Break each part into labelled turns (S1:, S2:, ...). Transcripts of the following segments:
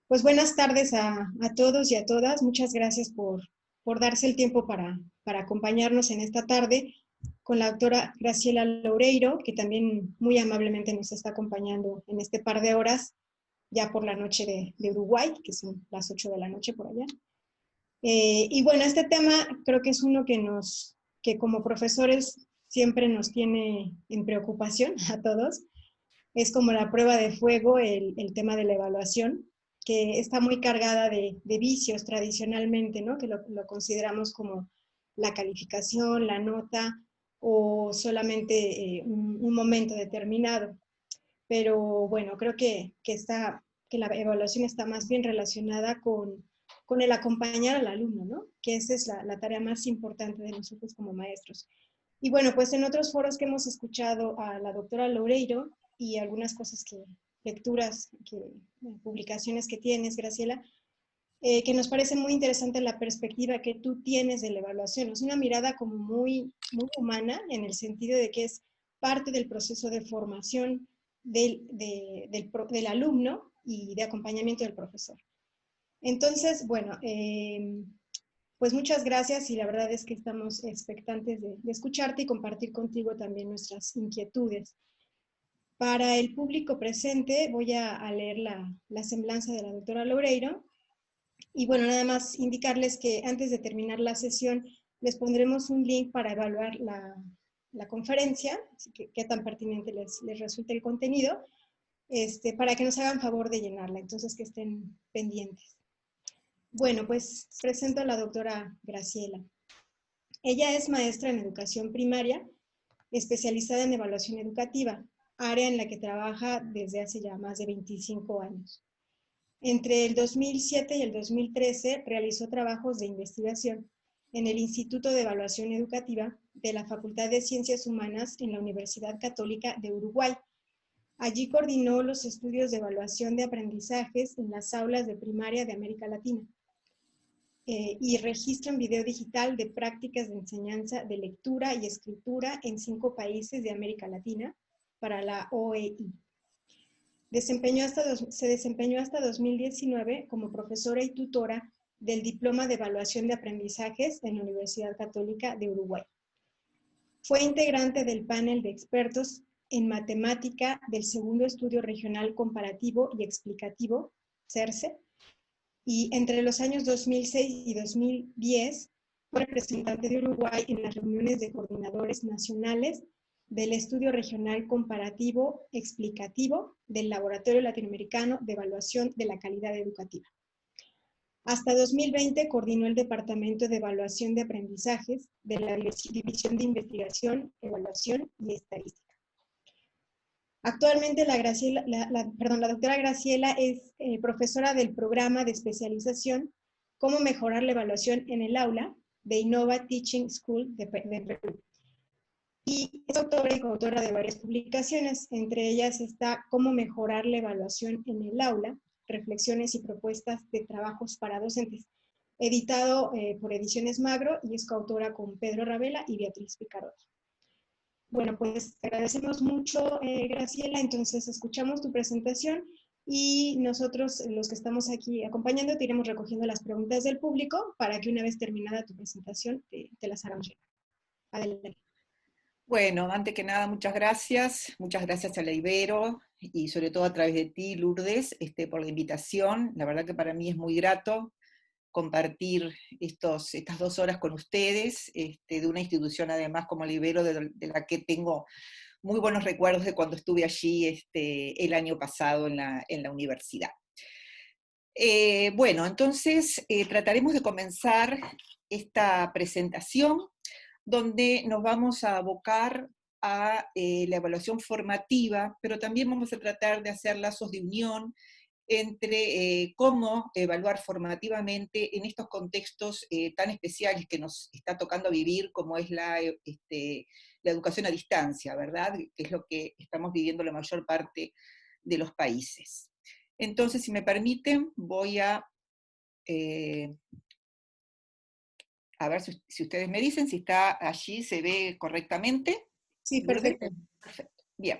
S1: Pues buenas tardes a todos y a todas. Muchas gracias por darse el tiempo para acompañarnos en esta tarde con la doctora Graciela Loureiro, que también muy amablemente nos está acompañando en este par de horas, ya por la noche de Uruguay, que son las 8 de la noche por allá. Y bueno, este tema creo que es uno que como profesores siempre nos tiene en preocupación a todos. Es como la prueba de fuego, el tema de la evaluación, que está muy cargada de vicios tradicionalmente, ¿no? Que lo consideramos como la calificación, la nota o solamente un momento determinado. Pero bueno, creo que la evaluación está más bien relacionada con el acompañar al alumno, ¿no? Que esa es la tarea más importante de nosotros como maestros. Y bueno, pues en otros foros que hemos escuchado a la doctora Loureiro y algunas cosas lecturas, publicaciones que tienes, Graciela, que nos parece muy interesante la perspectiva que tú tienes de la evaluación. Es una mirada como muy humana en el sentido de que es parte del proceso de formación del alumno y de acompañamiento del profesor. Entonces, bueno, pues muchas gracias y la verdad es que estamos expectantes de escucharte y compartir contigo también nuestras inquietudes. Para el público presente voy a leer la semblanza de la doctora Loureiro y bueno, nada más indicarles que antes de terminar la sesión les pondremos un link para evaluar la conferencia, así que qué tan pertinente les resulta el contenido, para que nos hagan favor de llenarla, entonces que estén pendientes. Bueno, pues presento a la doctora Graciela. Ella es maestra en educación primaria, especializada en evaluación educativa, área en la que trabaja desde hace ya más de 25 años. Entre el 2007 y el 2013 realizó trabajos de investigación en el Instituto de Evaluación Educativa de la Facultad de Ciencias Humanas en la Universidad Católica de Uruguay. Allí coordinó los estudios de evaluación de aprendizajes en las aulas de primaria de América Latina. Y registra en video digital de prácticas de enseñanza de lectura y escritura en 5 países de América Latina para la OEI. Se desempeñó hasta 2019 como profesora y tutora del Diploma de Evaluación de Aprendizajes en la Universidad Católica de Uruguay. Fue integrante del panel de expertos en matemática del Segundo Estudio Regional Comparativo y Explicativo, CERCE, y entre los años 2006 y 2010 fue representante de Uruguay en las reuniones de coordinadores nacionales del Estudio Regional Comparativo Explicativo del Laboratorio Latinoamericano de Evaluación de la Calidad Educativa. Hasta 2020 coordinó el Departamento de Evaluación de Aprendizajes de la División de Investigación, Evaluación y Estadística. Actualmente la doctora Graciela es profesora del programa de especialización Cómo mejorar la evaluación en el aula de Innova Teaching School de Perú. Y es autora y coautora de varias publicaciones, entre ellas está Cómo mejorar la evaluación en el aula, reflexiones y propuestas de trabajos para docentes, editado por Ediciones Magro y es coautora con Pedro Ravela y Beatriz Picarot. Bueno, pues te agradecemos mucho, Graciela, entonces escuchamos tu presentación y nosotros, los que estamos aquí acompañando, te iremos recogiendo las preguntas del público para que una vez terminada tu presentación te las hagamos llegar. Adelante.
S2: Bueno, antes que nada, muchas gracias a la Ibero y sobre todo a través de ti, Lourdes, por la invitación. La verdad que para mí es muy grato compartir estas 2 horas con ustedes, de una institución además como la Ibero, de la que tengo muy buenos recuerdos de cuando estuve allí el año pasado en la universidad. Bueno, entonces trataremos de comenzar esta presentación donde nos vamos a abocar a la evaluación formativa, pero también vamos a tratar de hacer lazos de unión entre cómo evaluar formativamente en estos contextos tan especiales que nos está tocando vivir, como es la educación a distancia, ¿verdad? Que es lo que estamos viviendo la mayor parte de los países. Entonces, si me permiten, voy a ver si ustedes me dicen si está allí, se ve correctamente.
S1: Sí, perfecto.
S2: Perfecto, bien.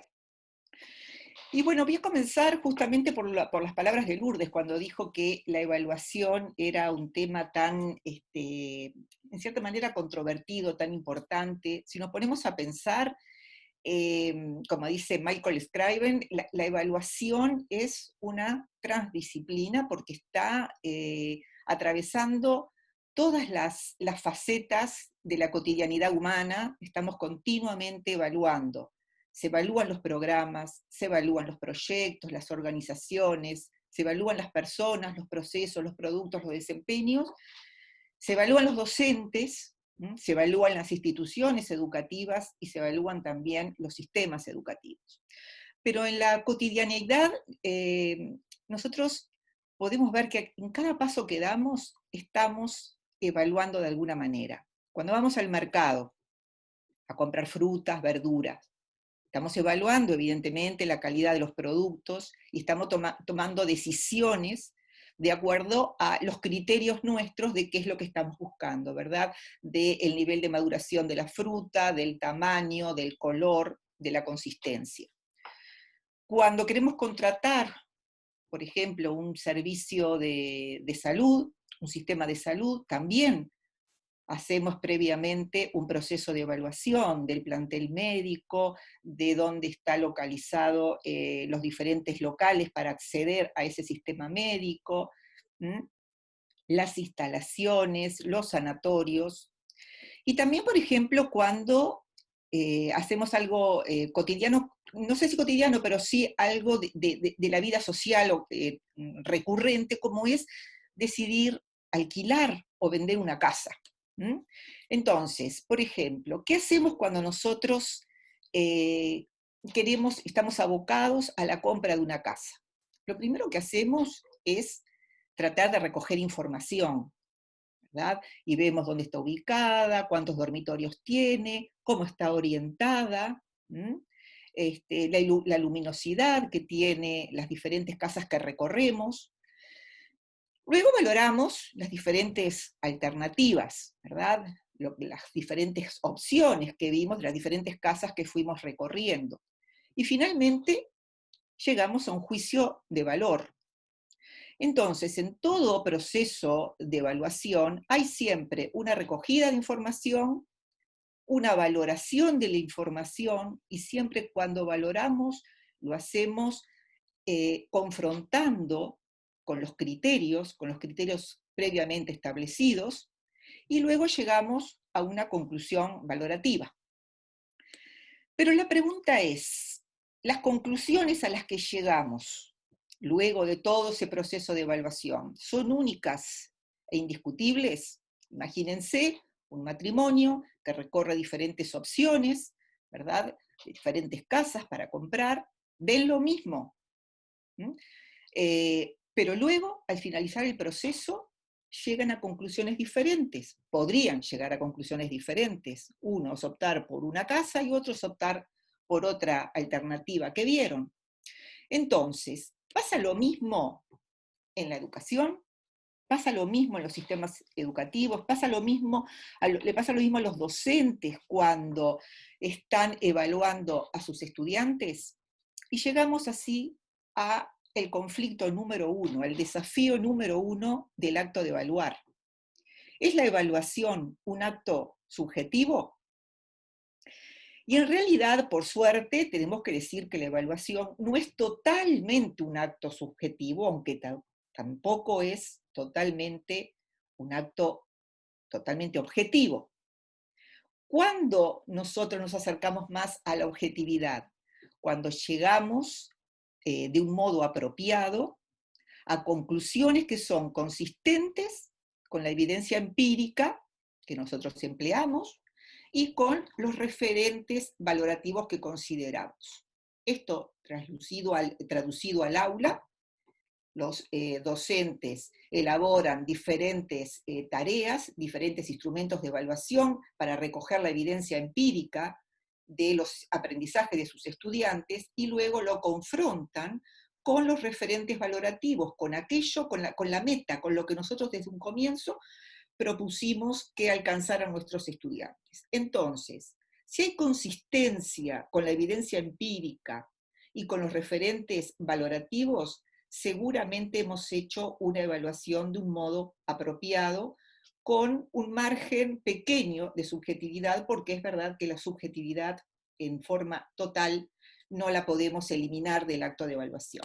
S2: Y bueno, voy a comenzar justamente por las palabras de Lourdes, cuando dijo que la evaluación era un tema tan, en cierta manera, controvertido, tan importante. Si nos ponemos a pensar, como dice Michael Scriven, la evaluación es una transdisciplina porque está atravesando todas las facetas de la cotidianidad humana, estamos continuamente evaluando. Se evalúan los programas, se evalúan los proyectos, las organizaciones, se evalúan las personas, los procesos, los productos, los desempeños, se evalúan los docentes, se evalúan las instituciones educativas y se evalúan también los sistemas educativos. Pero en la cotidianeidad nosotros podemos ver que en cada paso que damos estamos evaluando de alguna manera. Cuando vamos al mercado a comprar frutas, verduras, estamos evaluando evidentemente la calidad de los productos y estamos tomando decisiones de acuerdo a los criterios nuestros de qué es lo que estamos buscando, ¿verdad? Del nivel de maduración de la fruta, del tamaño, del color, de la consistencia. Cuando queremos contratar, por ejemplo, un servicio de salud, un sistema de salud, también hacemos previamente un proceso de evaluación del plantel médico, de dónde está localizado los diferentes locales para acceder a ese sistema médico, las instalaciones, los sanatorios. Y también, por ejemplo, cuando hacemos algo cotidiano, no sé si cotidiano, pero sí algo de la vida social o, recurrente, como es decidir alquilar o vender una casa. Entonces, por ejemplo, ¿qué hacemos cuando nosotros estamos abocados a la compra de una casa? Lo primero que hacemos es tratar de recoger información, ¿verdad? Y vemos dónde está ubicada, cuántos dormitorios tiene, cómo está orientada, la luminosidad que tiene las diferentes casas que recorremos. Luego valoramos las diferentes alternativas, ¿verdad? Las diferentes opciones que vimos de las diferentes casas que fuimos recorriendo. Y finalmente llegamos a un juicio de valor. Entonces, en todo proceso de evaluación hay siempre una recogida de información, una valoración de la información, y siempre cuando valoramos lo hacemos confrontando con los criterios previamente establecidos, y luego llegamos a una conclusión valorativa. Pero la pregunta es, ¿las conclusiones a las que llegamos luego de todo ese proceso de evaluación son únicas e indiscutibles? Imagínense un matrimonio que recorre diferentes opciones, ¿verdad? Diferentes casas para comprar, ven lo mismo. Pero luego, al finalizar el proceso, llegan a conclusiones diferentes, podrían llegar a conclusiones diferentes, unos optar por una casa y otros optar por otra alternativa que vieron. Entonces, pasa lo mismo en la educación, pasa lo mismo en los sistemas educativos, le pasa lo mismo a los docentes cuando están evaluando a sus estudiantes, y llegamos así a el conflicto número uno, el desafío número uno del acto de evaluar. ¿Es la evaluación un acto subjetivo? Y en realidad, por suerte, tenemos que decir que la evaluación no es totalmente un acto subjetivo, aunque tampoco es totalmente un acto totalmente objetivo. ¿Cuándo nosotros nos acercamos más a la objetividad? Cuando llegamos de un modo apropiado a conclusiones que son consistentes con la evidencia empírica que nosotros empleamos y con los referentes valorativos que consideramos. Esto traducido al aula, los docentes elaboran diferentes tareas, diferentes instrumentos de evaluación para recoger la evidencia empírica de los aprendizajes de sus estudiantes, y luego lo confrontan con los referentes valorativos, con aquello, con la meta, con lo que nosotros desde un comienzo propusimos que alcanzaran nuestros estudiantes. Entonces, si hay consistencia con la evidencia empírica y con los referentes valorativos, seguramente hemos hecho una evaluación de un modo apropiado, con un margen pequeño de subjetividad, porque es verdad que la subjetividad en forma total no la podemos eliminar del acto de evaluación.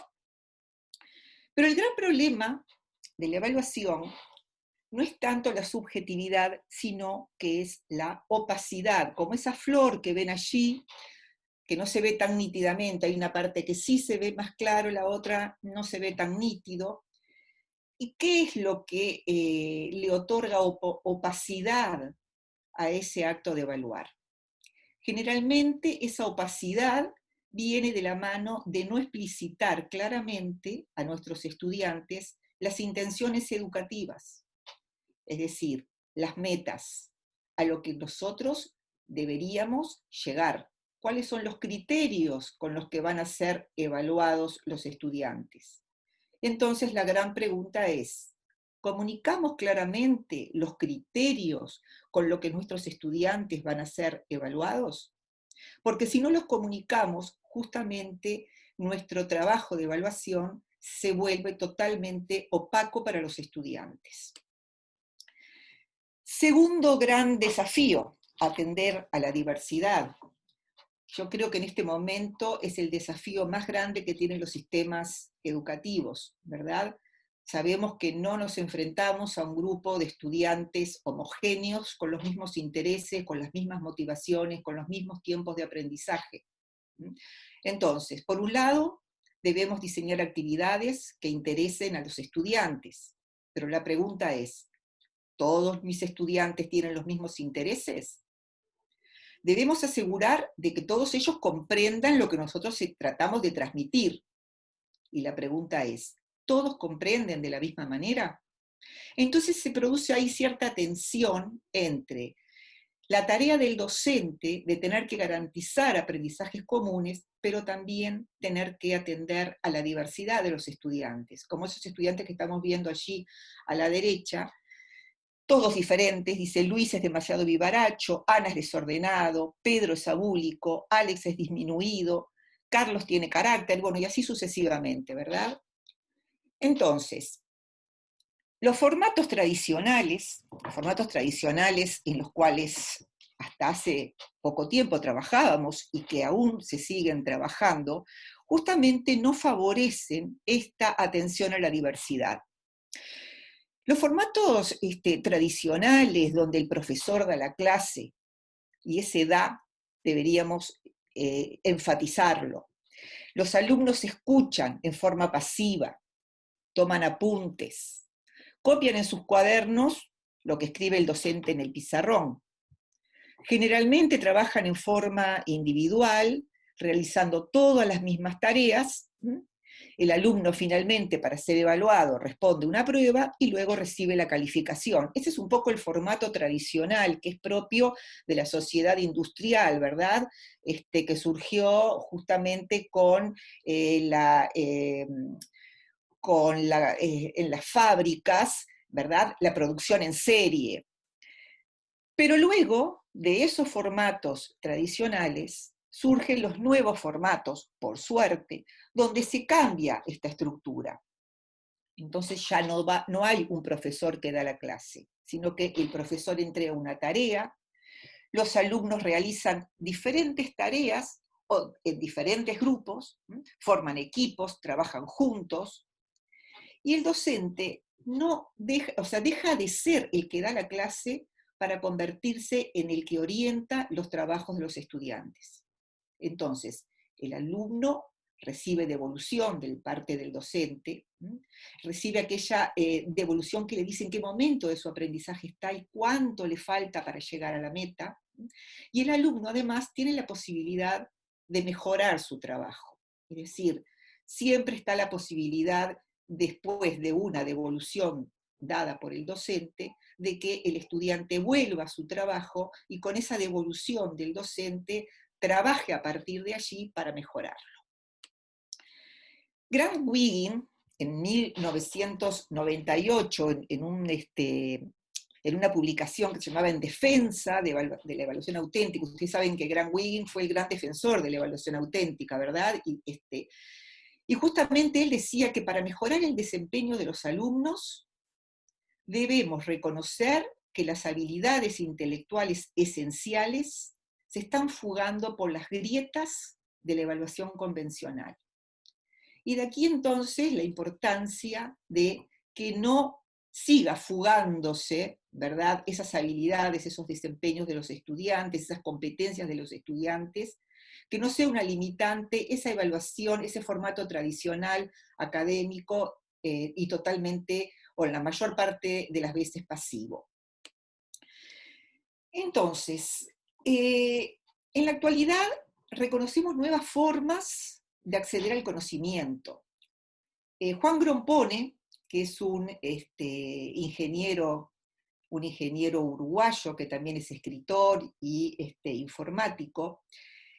S2: Pero el gran problema de la evaluación no es tanto la subjetividad, sino que es la opacidad, como esa flor que ven allí, que no se ve tan nítidamente, hay una parte que sí se ve más claro, la otra no se ve tan nítido. ¿Y qué es lo que le otorga opacidad a ese acto de evaluar? Generalmente esa opacidad viene de la mano de no explicitar claramente a nuestros estudiantes las intenciones educativas, es decir, las metas, a lo que nosotros deberíamos llegar. ¿Cuáles son los criterios con los que van a ser evaluados los estudiantes? Entonces la gran pregunta es, ¿comunicamos claramente los criterios con los que nuestros estudiantes van a ser evaluados? Porque si no los comunicamos, justamente nuestro trabajo de evaluación se vuelve totalmente opaco para los estudiantes. Segundo gran desafío, atender a la diversidad. Yo creo que en este momento es el desafío más grande que tienen los sistemas educativos, ¿verdad? Sabemos que no nos enfrentamos a un grupo de estudiantes homogéneos, con los mismos intereses, con las mismas motivaciones, con los mismos tiempos de aprendizaje. Entonces, por un lado, debemos diseñar actividades que interesen a los estudiantes, pero la pregunta es, ¿todos mis estudiantes tienen los mismos intereses? Debemos asegurar de que todos ellos comprendan lo que nosotros tratamos de transmitir. Y la pregunta es, ¿todos comprenden de la misma manera? Entonces se produce ahí cierta tensión entre la tarea del docente de tener que garantizar aprendizajes comunes, pero también tener que atender a la diversidad de los estudiantes, como esos estudiantes que estamos viendo allí a la derecha, todos diferentes, dice Luis es demasiado vivaracho, Ana es desordenado, Pedro es abúlico, Alex es disminuido, Carlos tiene carácter, bueno, y así sucesivamente, ¿verdad? Entonces, los formatos tradicionales en los cuales hasta hace poco tiempo trabajábamos y que aún se siguen trabajando, justamente no favorecen esta atención a la diversidad. Los formatos tradicionales donde el profesor da la clase, y ese da, deberíamos enfatizarlo. Los alumnos escuchan en forma pasiva, toman apuntes, copian en sus cuadernos lo que escribe el docente en el pizarrón. Generalmente trabajan en forma individual, realizando todas las mismas tareas. El alumno finalmente, para ser evaluado, responde una prueba y luego recibe la calificación. Ese es un poco el formato tradicional que es propio de la sociedad industrial, ¿verdad? Que surgió justamente en las fábricas, ¿verdad? La producción en serie. Pero luego de esos formatos tradicionales surgen los nuevos formatos, por suerte, donde se cambia esta estructura. Entonces ya no hay un profesor que da la clase, sino que el profesor entrega una tarea, los alumnos realizan diferentes tareas en diferentes grupos, forman equipos, trabajan juntos, y el docente deja de ser el que da la clase para convertirse en el que orienta los trabajos de los estudiantes. Entonces, el alumno recibe devolución de parte del docente, recibe aquella devolución que le dice en qué momento de su aprendizaje está y cuánto le falta para llegar a la meta, y el alumno además tiene la posibilidad de mejorar su trabajo. Es decir, siempre está la posibilidad, después de una devolución dada por el docente, de que el estudiante vuelva a su trabajo y con esa devolución del docente trabaje a partir de allí para mejorarlo. Grant Wiggin, en 1998, en un en una publicación que se llamaba En defensa de la evaluación auténtica. Ustedes saben que Grant Wiggin fue el gran defensor de la evaluación auténtica, ¿verdad? Y justamente él decía que para mejorar el desempeño de los alumnos debemos reconocer que las habilidades intelectuales esenciales se están fugando por las grietas de la evaluación convencional. Y de aquí entonces la importancia de que no siga fugándose, ¿verdad?, esas habilidades, esos desempeños de los estudiantes, esas competencias de los estudiantes, que no sea una limitante esa evaluación, ese formato tradicional, académico, y totalmente, o en la mayor parte de las veces, pasivo. Entonces, en la actualidad reconocemos nuevas formas de acceder al conocimiento. Juan Grompone, que es un ingeniero uruguayo que también es escritor y informático,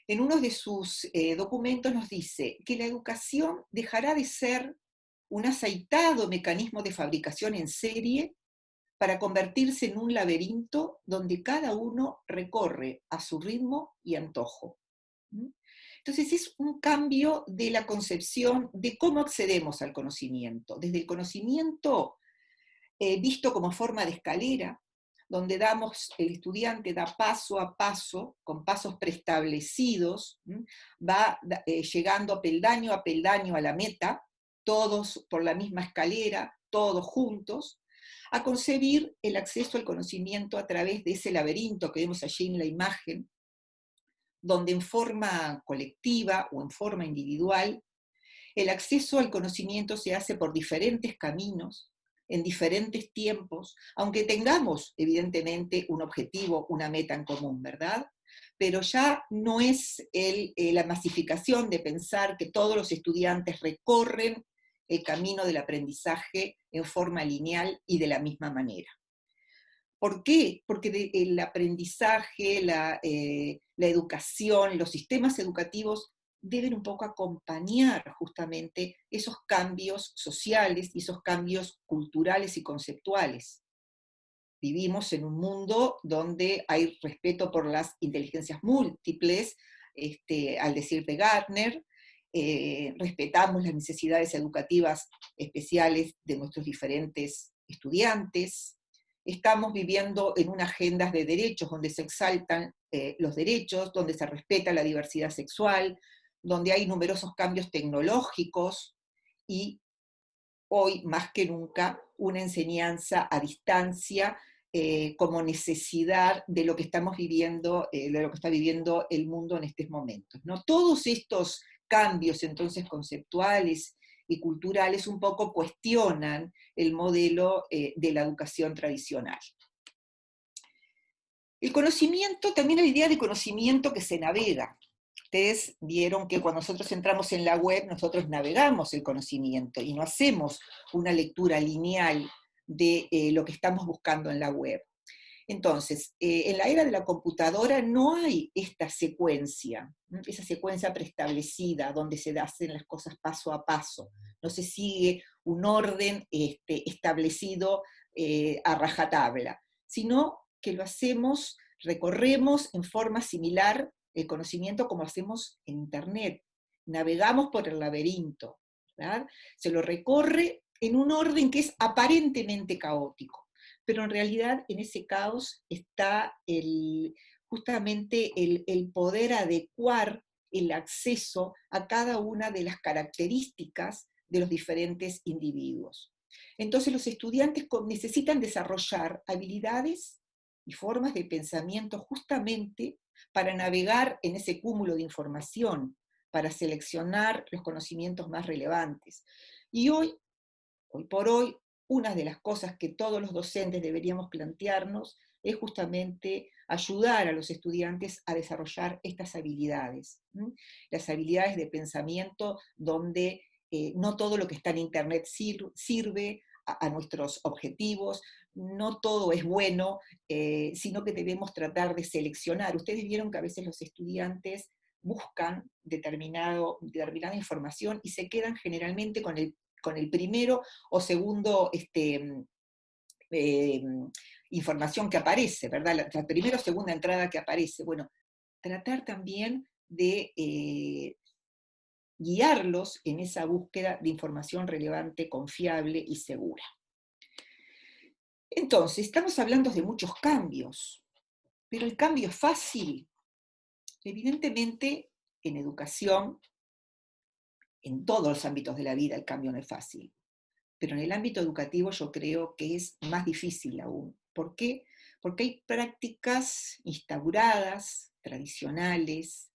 S2: en uno de sus documentos nos dice que la educación dejará de ser un aceitado mecanismo de fabricación en serie para convertirse en un laberinto donde cada uno recorre a su ritmo y antojo. Entonces es un cambio de la concepción de cómo accedemos al conocimiento, desde el conocimiento visto como forma de escalera, donde el estudiante da paso a paso, con pasos preestablecidos, va llegando peldaño a peldaño a la meta, todos por la misma escalera, todos juntos, a concebir el acceso al conocimiento a través de ese laberinto que vemos allí en la imagen, donde en forma colectiva o en forma individual, el acceso al conocimiento se hace por diferentes caminos, en diferentes tiempos, aunque tengamos evidentemente un objetivo, una meta en común, ¿verdad? Pero ya no es la masificación de pensar que todos los estudiantes recorren el camino del aprendizaje en forma lineal y de la misma manera. ¿Por qué? Porque el aprendizaje, la educación, los sistemas educativos deben un poco acompañar justamente esos cambios sociales y esos cambios culturales y conceptuales. Vivimos en un mundo donde hay respeto por las inteligencias múltiples, al decir de Gardner, respetamos las necesidades educativas especiales de nuestros diferentes estudiantes. Estamos viviendo en una agenda de derechos donde se exaltan los derechos, donde se respeta la diversidad sexual, donde hay numerosos cambios tecnológicos y hoy más que nunca una enseñanza a distancia como necesidad de lo que estamos viviendo, de lo que está viviendo el mundo en estos momentos, ¿no? Todos estos cambios entonces conceptuales y culturales un poco cuestionan el modelo de la educación tradicional. El conocimiento, también la idea de conocimiento que se navega. Ustedes vieron que cuando nosotros entramos en la web, nosotros navegamos el conocimiento y no hacemos una lectura lineal de lo que estamos buscando en la web. Entonces, en la era de la computadora no hay esta secuencia, esa secuencia preestablecida donde se hacen las cosas paso a paso. No se sigue un orden establecido a rajatabla, sino que lo hacemos, recorremos en forma similar el conocimiento como hacemos en Internet. Navegamos por el laberinto, ¿verdad? Se lo recorre en un orden que es aparentemente caótico, pero en realidad en ese caos está justamente el poder adecuar el acceso a cada una de las características de los diferentes individuos. Entonces los estudiantes necesitan desarrollar habilidades y formas de pensamiento justamente para navegar en ese cúmulo de información, para seleccionar los conocimientos más relevantes. Y hoy por hoy, una de las cosas que todos los docentes deberíamos plantearnos es justamente ayudar a los estudiantes a desarrollar estas habilidades, las habilidades de pensamiento donde no todo lo que está en Internet sirve a nuestros objetivos, no todo es bueno, sino que debemos tratar de seleccionar. Ustedes vieron que a veces los estudiantes buscan determinada información y se quedan generalmente con el primero o segundo información que aparece, ¿verdad? La primera o segunda entrada que aparece. Bueno, tratar también de guiarlos en esa búsqueda de información relevante, confiable y segura. Entonces, estamos hablando de muchos cambios, pero el cambio es fácil. Evidentemente, en educación, en todos los ámbitos de la vida, el cambio no es fácil. Pero en el ámbito educativo yo creo que es más difícil aún. ¿Por qué? Porque hay prácticas instauradas, tradicionales,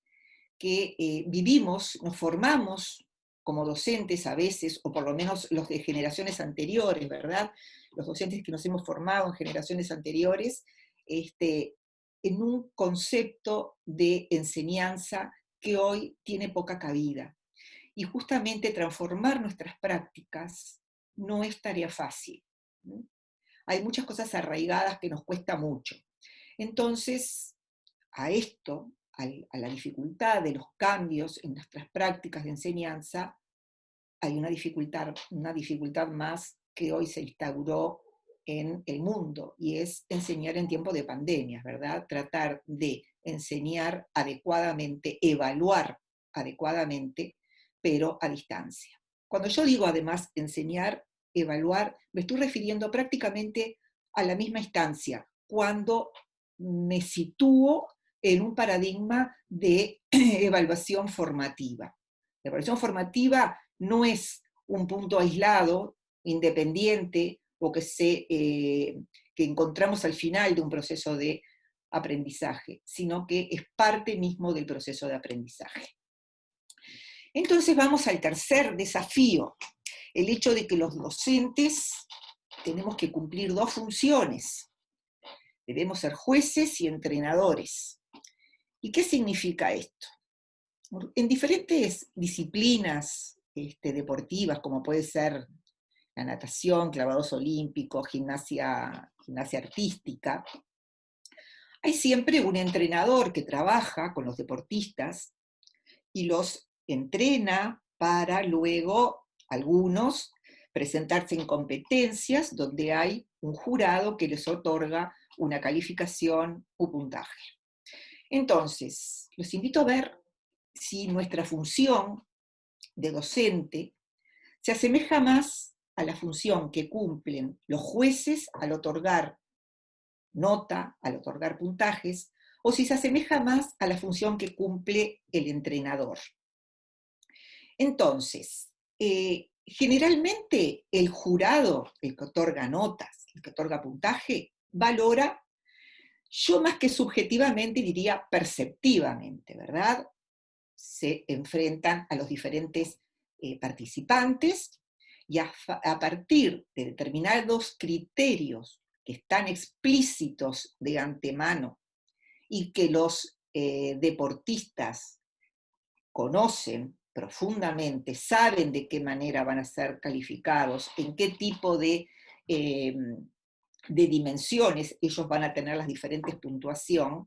S2: que vivimos, nos formamos como docentes a veces, o por lo menos los de generaciones anteriores, ¿verdad? Los docentes que nos hemos formado en generaciones anteriores, en un concepto de enseñanza que hoy tiene poca cabida. Y justamente transformar nuestras prácticas no es tarea fácil. Hay muchas cosas arraigadas que nos cuesta mucho. Entonces, a esto, a la dificultad de los cambios en nuestras prácticas de enseñanza, hay una dificultad más que hoy se instauró en el mundo, y es enseñar en tiempo de pandemias, ¿verdad? Tratar de enseñar adecuadamente, evaluar adecuadamente, pero a distancia. Cuando yo digo además enseñar, evaluar, me estoy refiriendo prácticamente a la misma instancia, cuando me sitúo en un paradigma de evaluación formativa. La evaluación formativa no es un punto aislado, independiente, o que encontramos al final de un proceso de aprendizaje, sino que es parte mismo del proceso de aprendizaje. Entonces vamos al tercer desafío, el hecho de que los docentes tenemos que cumplir dos funciones. Debemos ser jueces y entrenadores. ¿Y qué significa esto? En diferentes disciplinas deportivas, como puede ser la natación, clavados olímpicos, gimnasia artística, hay siempre un entrenador que trabaja con los deportistas y los entrena para luego, algunos, presentarse en competencias donde hay un jurado que les otorga una calificación o puntaje. Entonces, los invito a ver si nuestra función de docente se asemeja más a la función que cumplen los jueces al otorgar nota, al otorgar puntajes, o si se asemeja más a la función que cumple el entrenador. Entonces, generalmente el jurado, el que otorga notas, el que otorga puntaje, valora, yo más que subjetivamente diría perceptivamente, ¿verdad? Se enfrentan a los diferentes participantes y a partir de determinados criterios que están explícitos de antemano y que los deportistas conocen profundamente, saben de qué manera van a ser calificados, en qué tipo de dimensiones ellos van a tener las diferentes puntuaciones.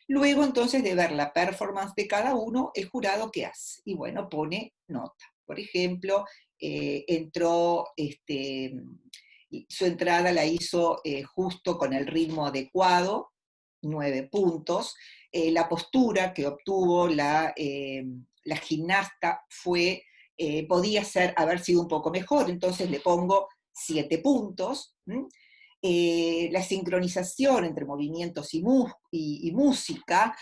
S2: Luego, entonces, de ver la performance de cada uno, el jurado, ¿qué hace? Y bueno, pone nota. Por ejemplo, entró, su entrada la hizo justo con el ritmo adecuado, 9 puntos. La postura que obtuvo la gimnasta podía haber sido un poco mejor, entonces le pongo 7 puntos. La sincronización entre movimientos y música,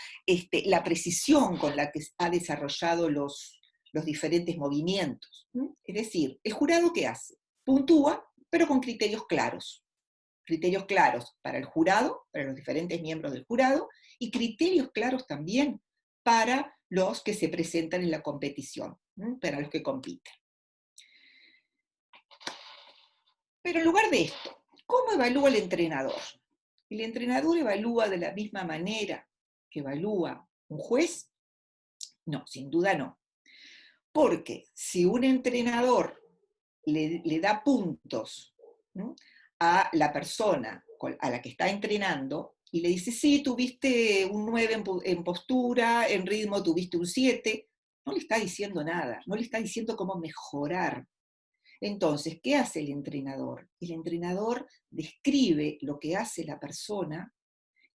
S2: la precisión con la que ha desarrollado los diferentes movimientos. Es decir, ¿el jurado qué hace? Puntúa, pero con criterios claros. Criterios claros para el jurado, para los diferentes miembros del jurado, y criterios claros también para los que se presentan en la competición, para los que compiten. Pero en lugar de esto, ¿cómo evalúa el entrenador? ¿El entrenador evalúa de la misma manera que evalúa un juez? No, sin duda no. Porque si un entrenador le da puntos, ¿no?, a la persona a la que está entrenando y le dice, sí, tuviste un 9 en postura, en ritmo tuviste un 7, no le está diciendo nada, no le está diciendo cómo mejorar. Entonces, ¿qué hace el entrenador? El entrenador describe lo que hace la persona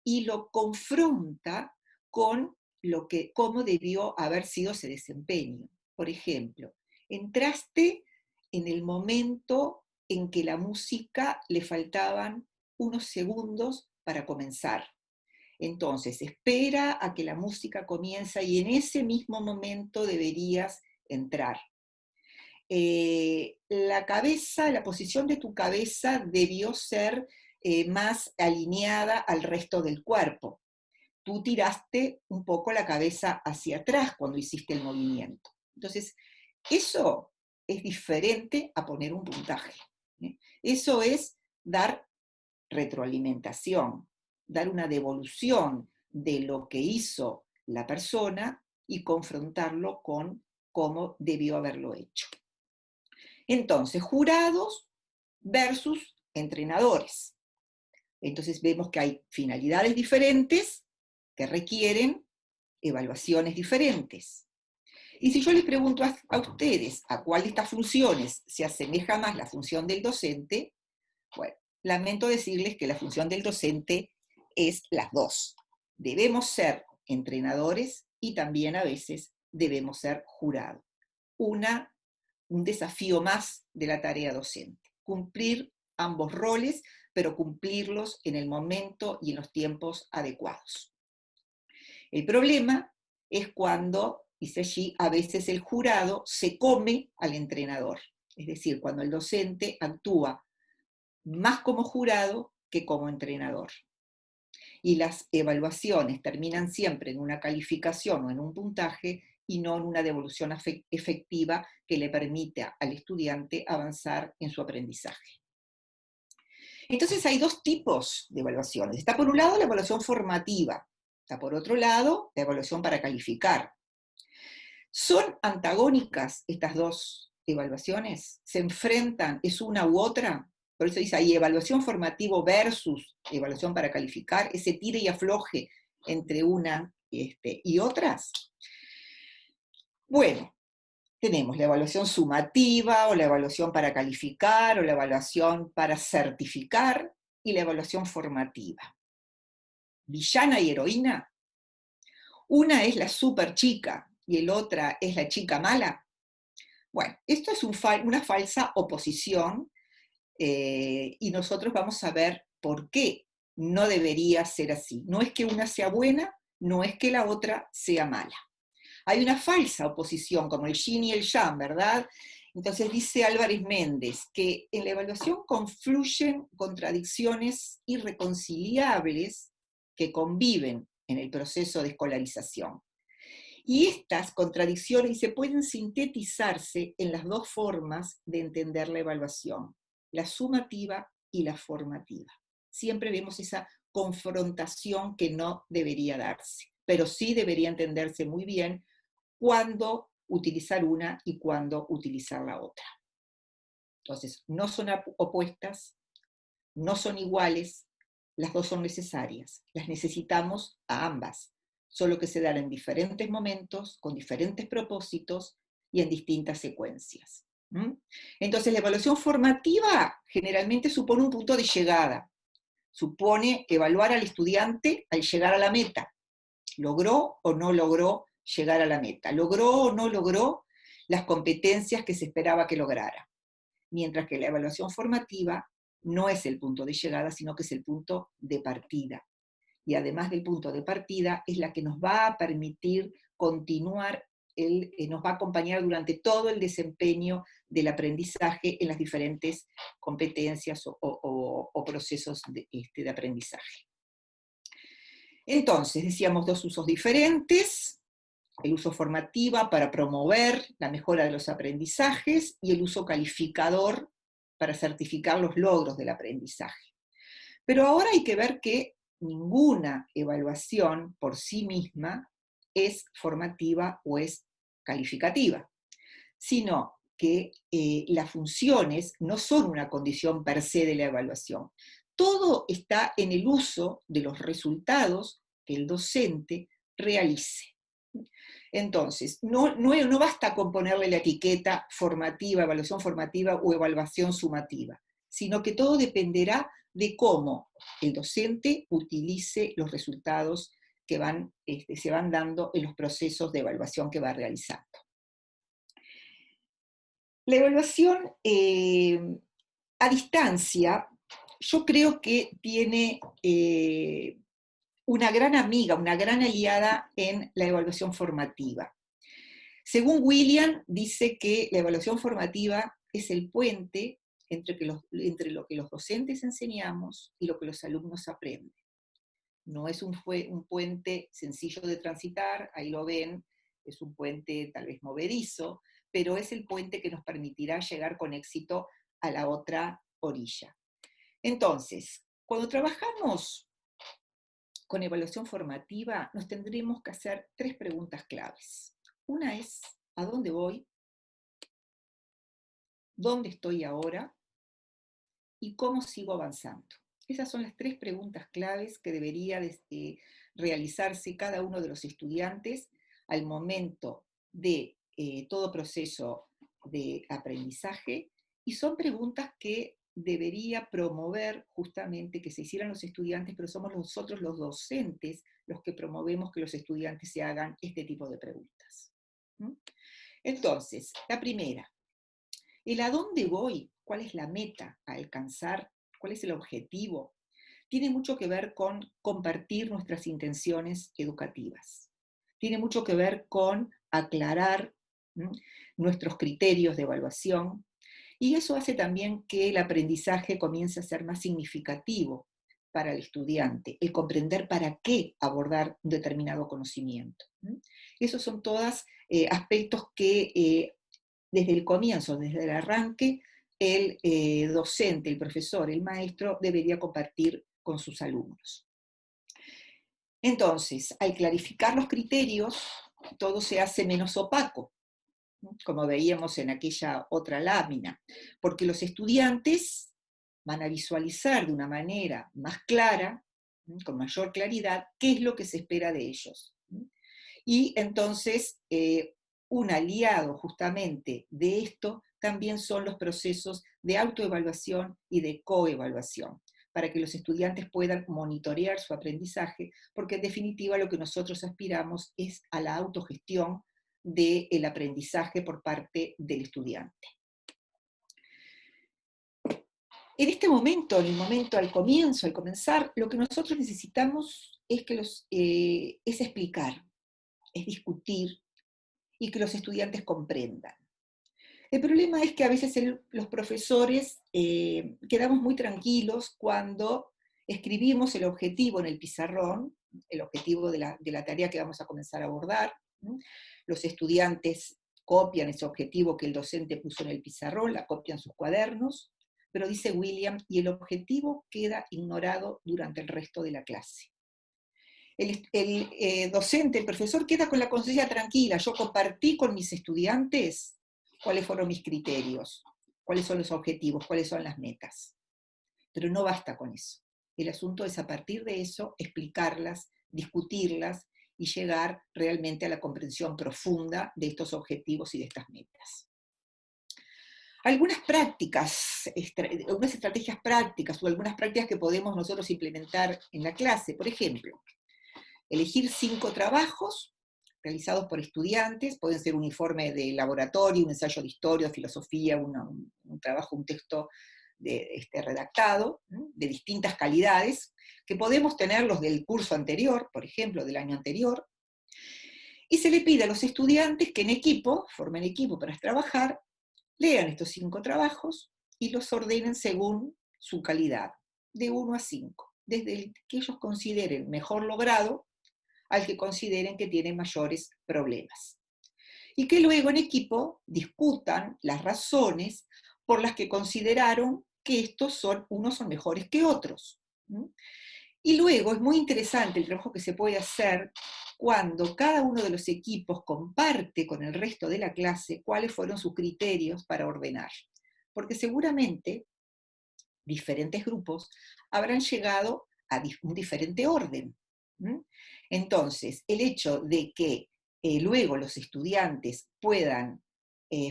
S2: y lo confronta con cómo debió haber sido ese desempeño. Por ejemplo, entraste en el momento en que la música le faltaban unos segundos para comenzar. Entonces, espera a que la música comienza y en ese mismo momento deberías entrar. La posición de tu cabeza debió ser más alineada al resto del cuerpo. Tú tiraste un poco la cabeza hacia atrás cuando hiciste el movimiento. Entonces, eso es diferente a poner un puntaje. Eso es dar retroalimentación, dar una devolución de lo que hizo la persona y confrontarlo con cómo debió haberlo hecho. Entonces, jurados versus entrenadores. Entonces vemos que hay finalidades diferentes que requieren evaluaciones diferentes. Y si yo les pregunto a ustedes a cuál de estas funciones se asemeja más la función del docente, bueno, lamento decirles que la función del docente es las dos. Debemos ser entrenadores y también a veces debemos ser jurados. Un desafío más de la tarea docente. Cumplir ambos roles, pero cumplirlos en el momento y en los tiempos adecuados. El problema es cuando, dice allí, a veces el jurado se come al entrenador. Es decir, cuando el docente actúa más como jurado que como entrenador. Y las evaluaciones terminan siempre en una calificación o en un puntaje y no en una devolución efectiva que le permita al estudiante avanzar en su aprendizaje. Entonces hay dos tipos de evaluaciones. Está por un lado la evaluación formativa, está por otro lado la evaluación para calificar. ¿Son antagónicas estas dos evaluaciones? ¿Se enfrentan? ¿Es una u otra? Por eso dice ahí evaluación formativo versus evaluación para calificar, ese tire y afloje entre una y otras. Bueno, tenemos la evaluación sumativa, o la evaluación para calificar, o la evaluación para certificar, y la evaluación formativa. Villana y heroína. Una es la super chica, y el otra es la chica mala. Bueno, esto es una falsa oposición, y nosotros vamos a ver por qué no debería ser así. No es que una sea buena, no es que la otra sea mala. Hay una falsa oposición, como el yin y el yang, ¿verdad? Entonces dice Álvarez Méndez que en la evaluación confluyen contradicciones irreconciliables que conviven en el proceso de escolarización. Y estas contradicciones se pueden sintetizarse en las dos formas de entender la evaluación, la sumativa y la formativa. Siempre vemos esa confrontación que no debería darse, pero sí debería entenderse muy bien cuándo utilizar una y cuándo utilizar la otra. Entonces, no son opuestas, no son iguales, las dos son necesarias, las necesitamos a ambas, solo que se dan en diferentes momentos, con diferentes propósitos y en distintas secuencias. Entonces, la evaluación formativa generalmente supone un punto de llegada, supone evaluar al estudiante al llegar a la meta. ¿Logró o no logró llegar a la meta? ¿Logró o no logró las competencias que se esperaba que lograra? Mientras que la evaluación formativa no es el punto de llegada, sino que es el punto de partida. Y además del punto de partida, es la que nos va a permitir continuar, nos va a acompañar durante todo el desempeño del aprendizaje en las diferentes competencias o procesos de aprendizaje. Entonces, decíamos dos usos diferentes, el uso formativa para promover la mejora de los aprendizajes y el uso calificador para certificar los logros del aprendizaje. Pero ahora hay que ver que ninguna evaluación por sí misma es formativa o es calificativa, sino que las funciones no son una condición per se de la evaluación. Todo está en el uso de los resultados que el docente realice. Entonces, no basta con ponerle la etiqueta formativa, evaluación formativa o evaluación sumativa, sino que todo dependerá de cómo el docente utilice los resultados que se van dando en los procesos de evaluación que va realizando. La evaluación a distancia, yo creo que tiene una gran amiga, una gran aliada en la evaluación formativa. Según William, dice que la evaluación formativa es el puente entre lo que los docentes enseñamos y lo que los alumnos aprenden. No es un puente sencillo de transitar, ahí lo ven, es un puente tal vez movedizo, pero es el puente que nos permitirá llegar con éxito a la otra orilla. Entonces, cuando trabajamos con evaluación formativa, nos tendremos que hacer 3 preguntas claves. Una es, ¿a dónde voy? ¿Dónde estoy ahora? ¿Y cómo sigo avanzando? Esas son las 3 preguntas claves que debería realizarse cada uno de los estudiantes al momento de todo proceso de aprendizaje, y son preguntas que debería promover justamente que se hicieran los estudiantes, pero somos nosotros los docentes los que promovemos que los estudiantes se hagan este tipo de preguntas. Entonces, la primera, el a dónde voy, cuál es la meta a alcanzar, cuál es el objetivo, tiene mucho que ver con compartir nuestras intenciones educativas. Tiene mucho que ver con aclarar nuestros criterios de evaluación, y eso hace también que el aprendizaje comience a ser más significativo para el estudiante, el comprender para qué abordar un determinado conocimiento. Esos son todos aspectos que desde el comienzo, desde el arranque, el docente, el profesor, el maestro debería compartir con sus alumnos. Entonces, al clarificar los criterios, todo se hace menos opaco, como veíamos en aquella otra lámina, porque los estudiantes van a visualizar de una manera más clara, con mayor claridad, qué es lo que se espera de ellos. Y entonces, un aliado justamente de esto también son los procesos de autoevaluación y de coevaluación, para que los estudiantes puedan monitorear su aprendizaje, porque en definitiva lo que nosotros aspiramos es a la autogestión del aprendizaje por parte del estudiante. En este momento, en el momento al comenzar, lo que nosotros necesitamos es explicar, es discutir y que los estudiantes comprendan. El problema es que a veces los profesores quedamos muy tranquilos cuando escribimos el objetivo en el pizarrón, el objetivo de la tarea que vamos a comenzar a abordar. Los estudiantes copian ese objetivo que el docente puso en el pizarrón, la copian sus cuadernos, pero dice William, y el objetivo queda ignorado durante el resto de la clase. El docente, el profesor, queda con la conciencia tranquila. Yo compartí con mis estudiantes cuáles fueron mis criterios, cuáles son los objetivos, cuáles son las metas. Pero no basta con eso. El asunto es a partir de eso explicarlas, discutirlas y llegar realmente a la comprensión profunda de estos objetivos y de estas metas. Algunas prácticas, algunas estrategias prácticas o algunas prácticas que podemos nosotros implementar en la clase, por ejemplo, elegir 5 trabajos realizados por estudiantes, pueden ser un informe de laboratorio, un ensayo de historia, filosofía, un trabajo, un texto redactado, de distintas calidades, que podemos tener los del curso anterior, por ejemplo, del año anterior, y se le pide a los estudiantes que en equipo, formen equipo para trabajar, lean estos 5 trabajos y los ordenen según su calidad, de 1 a 5, desde el que ellos consideren mejor logrado al que consideren que tienen mayores problemas. Y que luego en equipo discutan las razones por las que consideraron que unos son mejores que otros. Y luego es muy interesante el trabajo que se puede hacer cuando cada uno de los equipos comparte con el resto de la clase cuáles fueron sus criterios para ordenar. Porque seguramente diferentes grupos habrán llegado a un diferente orden. Entonces, el hecho de que luego los estudiantes puedan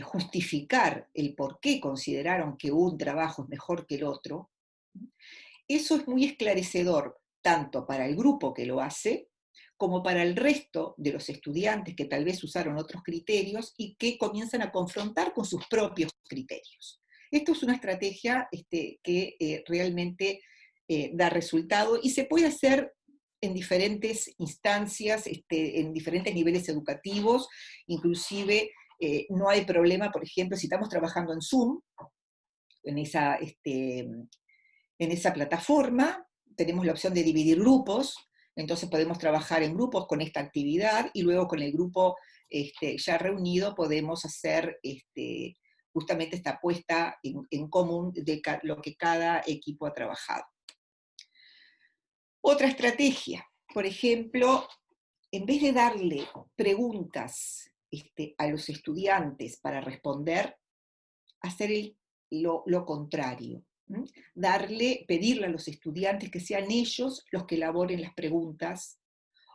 S2: justificar el por qué consideraron que un trabajo es mejor que el otro, eso es muy esclarecedor tanto para el grupo que lo hace, como para el resto de los estudiantes que tal vez usaron otros criterios y que comienzan a confrontar con sus propios criterios. Esto es una estrategia que realmente da resultado y se puede hacer en diferentes instancias, en diferentes niveles educativos, inclusive no hay problema, por ejemplo, si estamos trabajando en Zoom, en esa plataforma, tenemos la opción de dividir grupos, entonces podemos trabajar en grupos con esta actividad y luego con el grupo ya reunido podemos hacer justamente esta puesta en común de lo que cada equipo ha trabajado. Otra estrategia, por ejemplo, en vez de darle preguntas a los estudiantes para responder, hacer lo contrario. Pedirle a los estudiantes que sean ellos los que elaboren las preguntas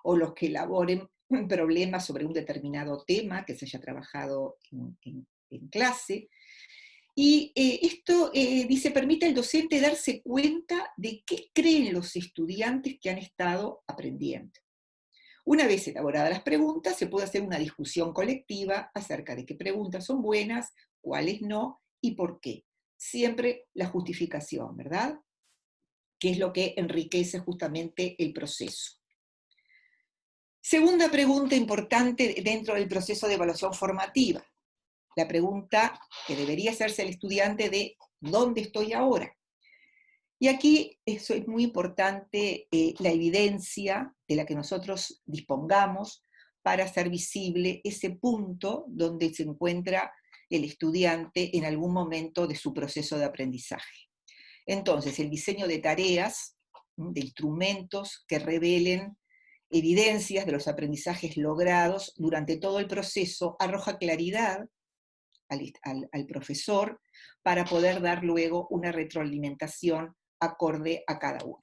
S2: o los que elaboren problemas sobre un determinado tema que se haya trabajado en clase. Y esto permite al docente darse cuenta de qué creen los estudiantes que han estado aprendiendo. Una vez elaboradas las preguntas, se puede hacer una discusión colectiva acerca de qué preguntas son buenas, cuáles no y por qué. Siempre la justificación, ¿verdad? Que es lo que enriquece justamente el proceso. Segunda pregunta importante dentro del proceso de evaluación formativa. La pregunta que debería hacerse el estudiante de ¿dónde estoy ahora? Y aquí eso es muy importante, la evidencia de la que nosotros dispongamos para hacer visible ese punto donde se encuentra el estudiante en algún momento de su proceso de aprendizaje. Entonces, el diseño de tareas, de instrumentos que revelen evidencias de los aprendizajes logrados durante todo el proceso, arroja claridad al profesor para poder dar luego una retroalimentación acorde a cada uno.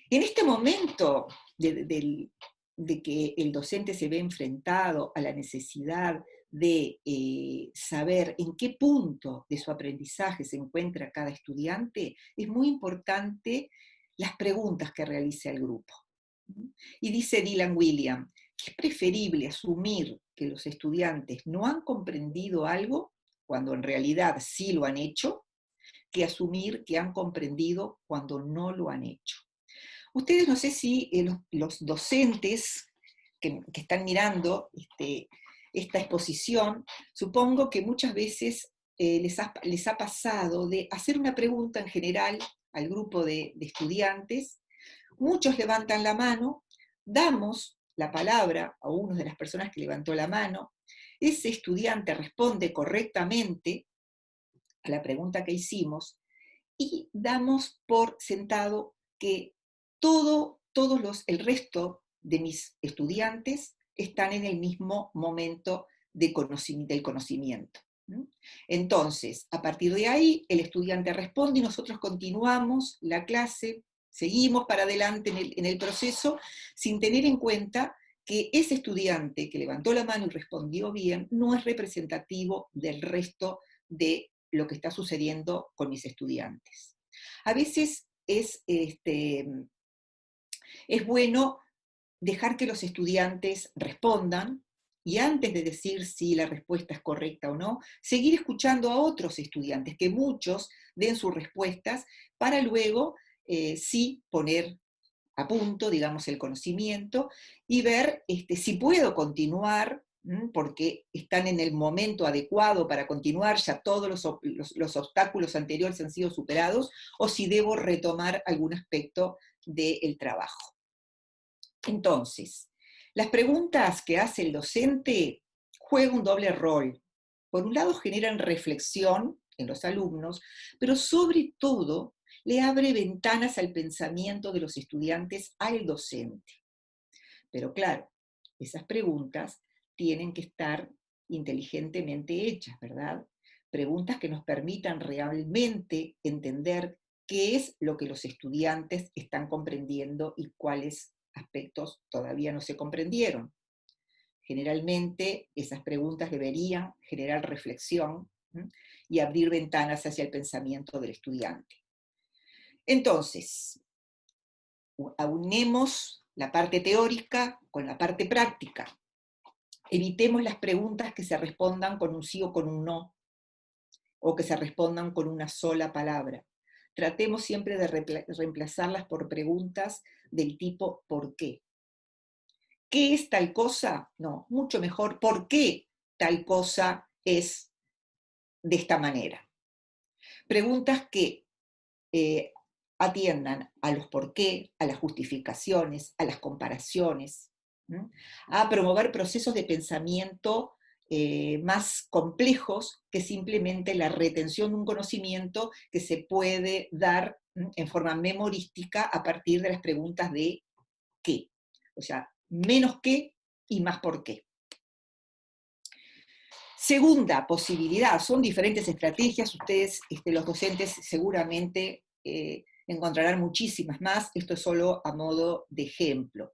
S2: En este momento de que el docente se ve enfrentado a la necesidad de saber en qué punto de su aprendizaje se encuentra cada estudiante, es muy importante las preguntas que realice al grupo. Y dice Dylan Williams, que es preferible asumir que los estudiantes no han comprendido algo, cuando en realidad sí lo han hecho, que asumir que han comprendido cuando no lo han hecho. Ustedes no sé si los docentes que están mirando esta exposición, supongo que muchas veces les ha pasado de hacer una pregunta en general al grupo de estudiantes, muchos levantan la mano, damos la palabra a una de las personas que levantó la mano, ese estudiante responde correctamente a la pregunta que hicimos, y damos por sentado que el resto de mis estudiantes están en el mismo momento del conocimiento. Entonces, a partir de ahí, el estudiante responde y nosotros continuamos la clase, seguimos para adelante en el proceso, sin tener en cuenta que ese estudiante que levantó la mano y respondió bien no es representativo del resto de lo que está sucediendo con mis estudiantes. A veces es bueno dejar que los estudiantes respondan y antes de decir si la respuesta es correcta o no, seguir escuchando a otros estudiantes, que muchos den sus respuestas para luego sí poner a punto, digamos, el conocimiento y ver si puedo continuar, porque están en el momento adecuado para continuar, ya todos los obstáculos anteriores han sido superados, o si debo retomar algún aspecto del trabajo. Entonces, las preguntas que hace el docente juegan un doble rol. Por un lado, generan reflexión en los alumnos, pero sobre todo le abre ventanas al pensamiento de los estudiantes al docente. Pero claro, esas preguntas tienen que estar inteligentemente hechas, ¿verdad? Preguntas que nos permitan realmente entender qué es lo que los estudiantes están comprendiendo y cuáles aspectos todavía no se comprendieron. Generalmente esas preguntas deberían generar reflexión y abrir ventanas hacia el pensamiento del estudiante. Entonces, aunemos la parte teórica con la parte práctica. Evitemos las preguntas que se respondan con un sí o con un no, o que se respondan con una sola palabra. Tratemos siempre de reemplazarlas por preguntas del tipo ¿por qué? ¿Qué es tal cosa? No, mucho mejor, ¿por qué tal cosa es de esta manera? Preguntas que atiendan a los por qué, a las justificaciones, a las comparaciones, a promover procesos de pensamiento más complejos que simplemente la retención de un conocimiento que se puede dar en forma memorística a partir de las preguntas de qué. O sea, menos qué y más por qué. Segunda posibilidad, son diferentes estrategias, ustedes, los docentes, seguramente encontrarán muchísimas más, esto es solo a modo de ejemplo.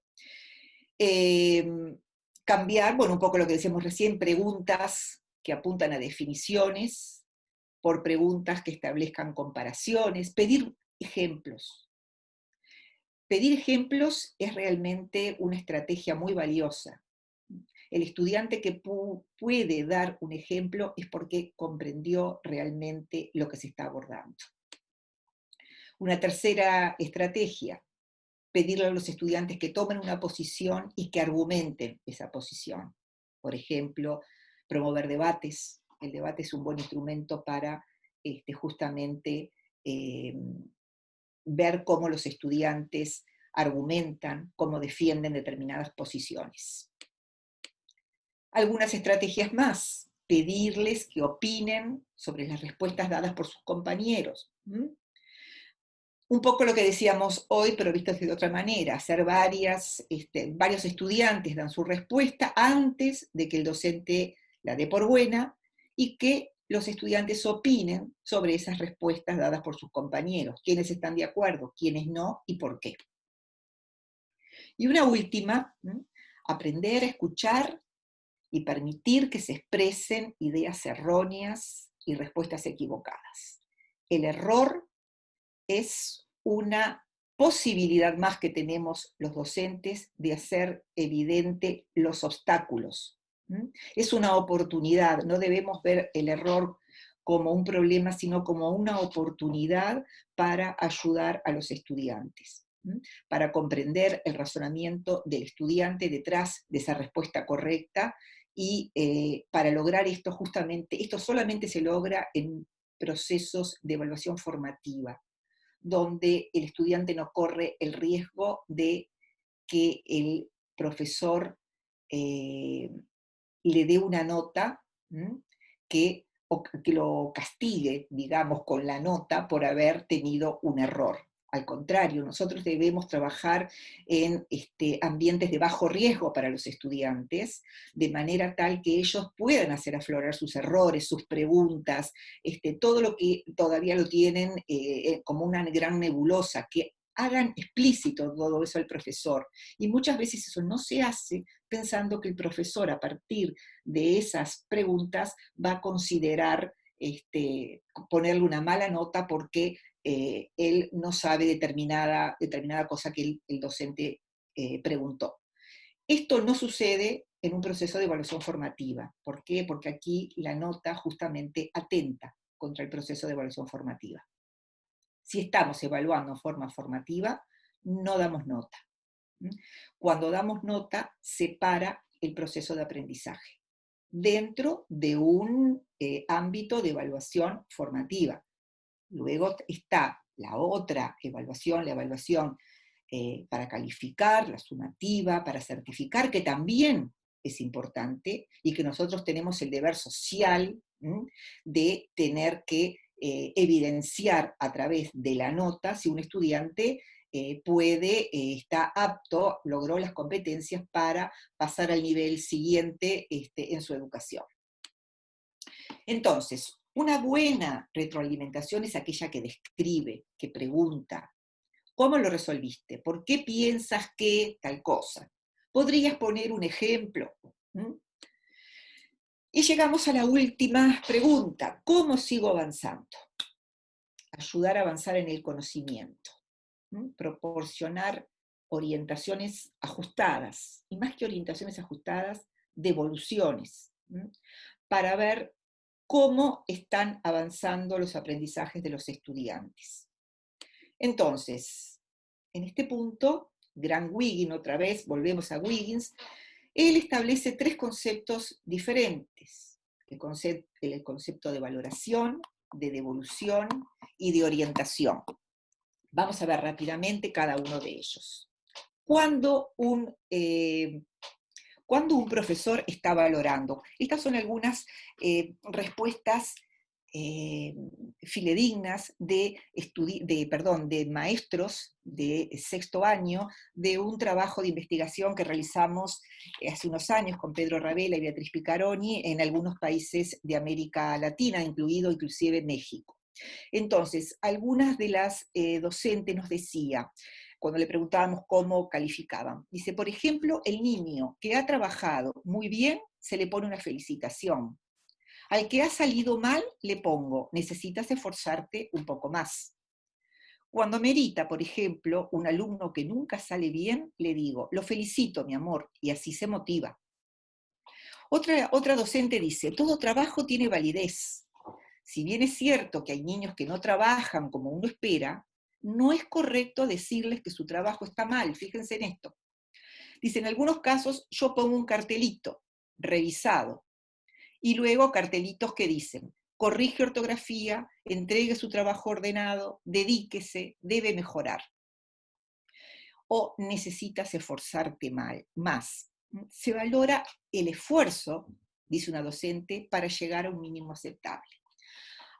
S2: Cambiar, bueno, un poco lo que decíamos recién, preguntas que apuntan a definiciones, por preguntas que establezcan comparaciones, pedir ejemplos. Pedir ejemplos es realmente una estrategia muy valiosa. El estudiante que puede dar un ejemplo es porque comprendió realmente lo que se está abordando. Una tercera estrategia, pedirle a los estudiantes que tomen una posición y que argumenten esa posición. Por ejemplo, promover debates. El debate es un buen instrumento para justamente ver cómo los estudiantes argumentan, cómo defienden determinadas posiciones. Algunas estrategias más, pedirles que opinen sobre las respuestas dadas por sus compañeros. Un poco lo que decíamos hoy, pero visto de otra manera, hacer varios estudiantes dan su respuesta antes de que el docente la dé por buena y que los estudiantes opinen sobre esas respuestas dadas por sus compañeros, quiénes están de acuerdo, quiénes no y por qué. Y una última, aprender a escuchar y permitir que se expresen ideas erróneas y respuestas equivocadas. El error es una posibilidad más que tenemos los docentes de hacer evidente los obstáculos. Es una oportunidad, no debemos ver el error como un problema, sino como una oportunidad para ayudar a los estudiantes, para comprender el razonamiento del estudiante detrás de esa respuesta correcta y para lograr esto justamente, esto solamente se logra en procesos de evaluación formativa, donde el estudiante no corre el riesgo de que el profesor le dé una nota que lo castigue, digamos, con la nota por haber tenido un error. Al contrario, nosotros debemos trabajar en ambientes de bajo riesgo para los estudiantes, de manera tal que ellos puedan hacer aflorar sus errores, sus preguntas, todo lo que todavía lo tienen como una gran nebulosa, que hagan explícito todo eso al profesor. Y muchas veces eso no se hace pensando que el profesor, a partir de esas preguntas, va a considerar ponerle una mala nota porque él no sabe determinada cosa que el docente preguntó. Esto no sucede en un proceso de evaluación formativa. ¿Por qué? Porque aquí la nota justamente atenta contra el proceso de evaluación formativa. Si estamos evaluando en forma formativa, no damos nota. Cuando damos nota, se para el proceso de aprendizaje dentro de un ámbito de evaluación formativa. Luego está la otra evaluación, la evaluación para calificar, la sumativa, para certificar, que también es importante y que nosotros tenemos el deber social de tener que evidenciar a través de la nota si un estudiante está apto, logró las competencias para pasar al nivel siguiente en su educación. Entonces, una buena retroalimentación es aquella que describe, que pregunta, ¿cómo lo resolviste? ¿Por qué piensas que tal cosa? ¿Podrías poner un ejemplo? ¿Mm? Y llegamos a la última pregunta: ¿cómo sigo avanzando? Ayudar a avanzar en el conocimiento. Proporcionar orientaciones ajustadas, y más que orientaciones ajustadas, devoluciones, para ver cómo están avanzando los aprendizajes de los estudiantes. Entonces, en este punto, Grant Wiggins, otra vez, volvemos a Wiggins, él establece tres conceptos diferentes: el concepto de valoración, de devolución y de orientación. Vamos a ver rápidamente cada uno de ellos. Cuando un profesor está valorando, estas son algunas respuestas fidedignas de maestros de sexto año de un trabajo de investigación que realizamos hace unos años con Pedro Ravela y Beatriz Picaroni en algunos países de América Latina, incluido inclusive México. Entonces, algunas de las docentes nos decía, cuando le preguntábamos cómo calificaban, dice, por ejemplo, el niño que ha trabajado muy bien, se le pone una felicitación. Al que ha salido mal, le pongo, necesitas esforzarte un poco más. Cuando merita, por ejemplo, un alumno que nunca sale bien, le digo, lo felicito, mi amor, y así se motiva. Otra docente dice, todo trabajo tiene validez. Si bien es cierto que hay niños que no trabajan como uno espera, no es correcto decirles que su trabajo está mal. Fíjense en esto. Dice, en algunos casos yo pongo un cartelito, revisado, y luego cartelitos que dicen, corrige ortografía, entregue su trabajo ordenado, dedíquese, debe mejorar. O necesitas esforzarte más. Se valora el esfuerzo, dice una docente, para llegar a un mínimo aceptable.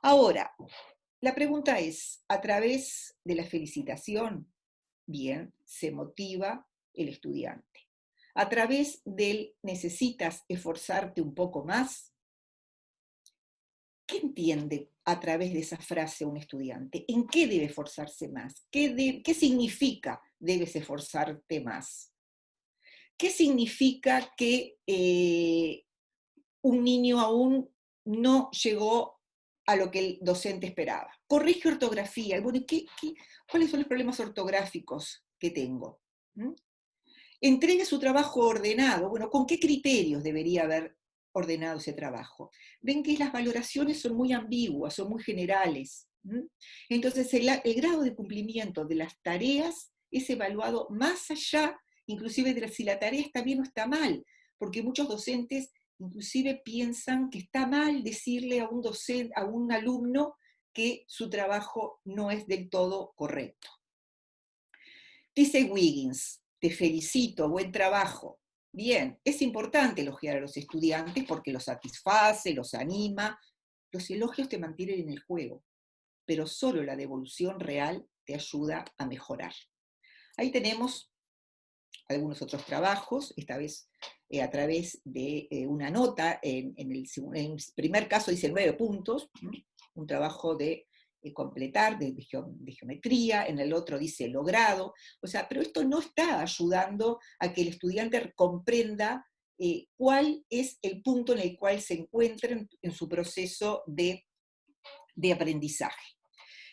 S2: Ahora, la pregunta es, ¿a través de la felicitación, bien, se motiva el estudiante? ¿A través del necesitas esforzarte un poco más? ¿Qué entiende a través de esa frase un estudiante? ¿En qué debe esforzarse más? ¿Qué significa debes esforzarte más? ¿Qué significa que un niño aún no llegó a lo que el docente esperaba? Corrige ortografía. Bueno, ¿cuáles son los problemas ortográficos que tengo? Entregue su trabajo ordenado. Bueno, ¿con qué criterios debería haber ordenado ese trabajo? Ven que las valoraciones son muy ambiguas, son muy generales. Entonces, el grado de cumplimiento de las tareas es evaluado más allá, inclusive de si la tarea está bien o está mal, porque muchos docentes inclusive piensan que está mal decirle a un docente, a un alumno, que su trabajo no es del todo correcto. Dice Wiggins, te felicito, buen trabajo. Bien, es importante elogiar a los estudiantes porque los satisface, los anima. Los elogios te mantienen en el juego, pero solo la devolución real te ayuda a mejorar. Ahí tenemos algunos otros trabajos, esta vez a través de una nota. En el primer caso dice 9 puntos, un trabajo de completar, de geometría, en el otro dice logrado, o sea, pero esto no está ayudando a que el estudiante comprenda cuál es el punto en el cual se encuentra en su proceso de aprendizaje.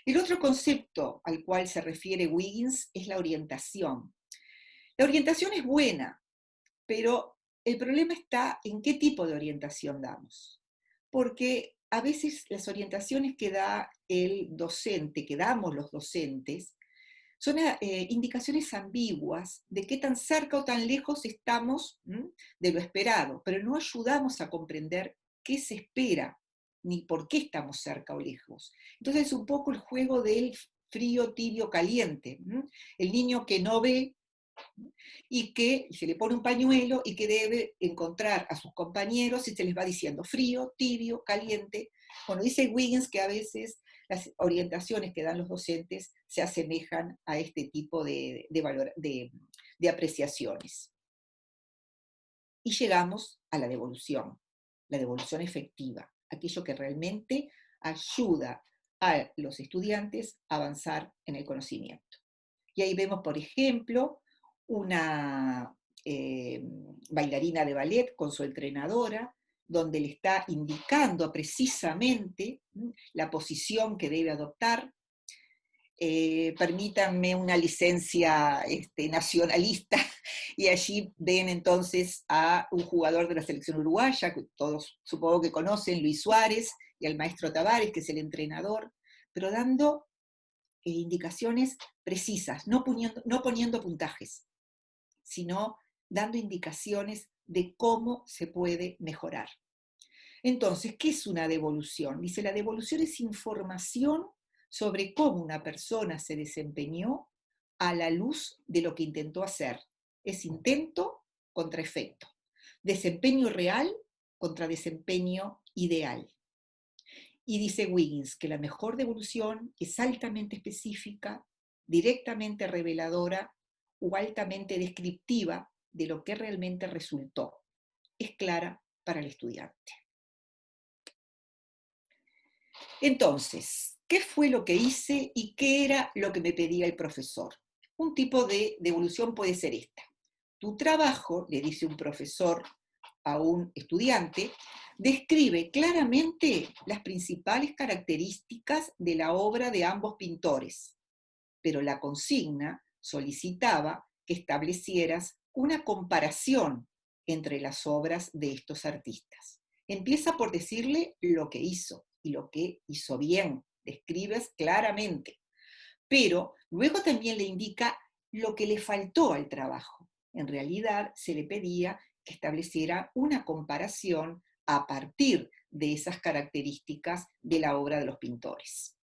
S2: El otro concepto al cual se refiere Wiggins es la orientación. La orientación es buena, pero el problema está en qué tipo de orientación damos. Porque a veces las orientaciones que da el docente, que damos los docentes, son indicaciones ambiguas de qué tan cerca o tan lejos estamos de lo esperado, pero no ayudamos a comprender qué se espera, ni por qué estamos cerca o lejos. Entonces es un poco el juego del frío, tibio, caliente. El niño que no ve y que se le pone un pañuelo y que debe encontrar a sus compañeros y se les va diciendo frío, tibio, caliente. Bueno, dice Wiggins que a veces las orientaciones que dan los docentes se asemejan a este tipo de apreciaciones. Y llegamos a la devolución efectiva, aquello que realmente ayuda a los estudiantes a avanzar en el conocimiento. Y ahí vemos, por ejemplo, una bailarina de ballet con su entrenadora, donde le está indicando precisamente la posición que debe adoptar. Permítanme una licencia nacionalista, y allí ven entonces a un jugador de la selección uruguaya, que todos supongo que conocen, Luis Suárez, y al maestro Tavares, que es el entrenador, pero dando indicaciones precisas, no poniendo puntajes, sino dando indicaciones de cómo se puede mejorar. Entonces, ¿qué es una devolución? Dice, la devolución es información sobre cómo una persona se desempeñó a la luz de lo que intentó hacer. Es intento contra efecto. Desempeño real contra desempeño ideal. Y dice Wiggins que la mejor devolución es altamente específica, directamente reveladora o altamente descriptiva de lo que realmente resultó. Es clara para el estudiante. Entonces, ¿qué fue lo que hice y qué era lo que me pedía el profesor? Un tipo de devolución puede ser esta. Tu trabajo, le dice un profesor a un estudiante, describe claramente las principales características de la obra de ambos pintores, pero la consigna solicitaba que establecieras una comparación entre las obras de estos artistas. Empieza por decirle lo que hizo y lo que hizo bien, describes claramente, pero luego también le indica lo que le faltó al trabajo. En realidad se le pedía que estableciera una comparación a partir de esas características de la obra de los pintores.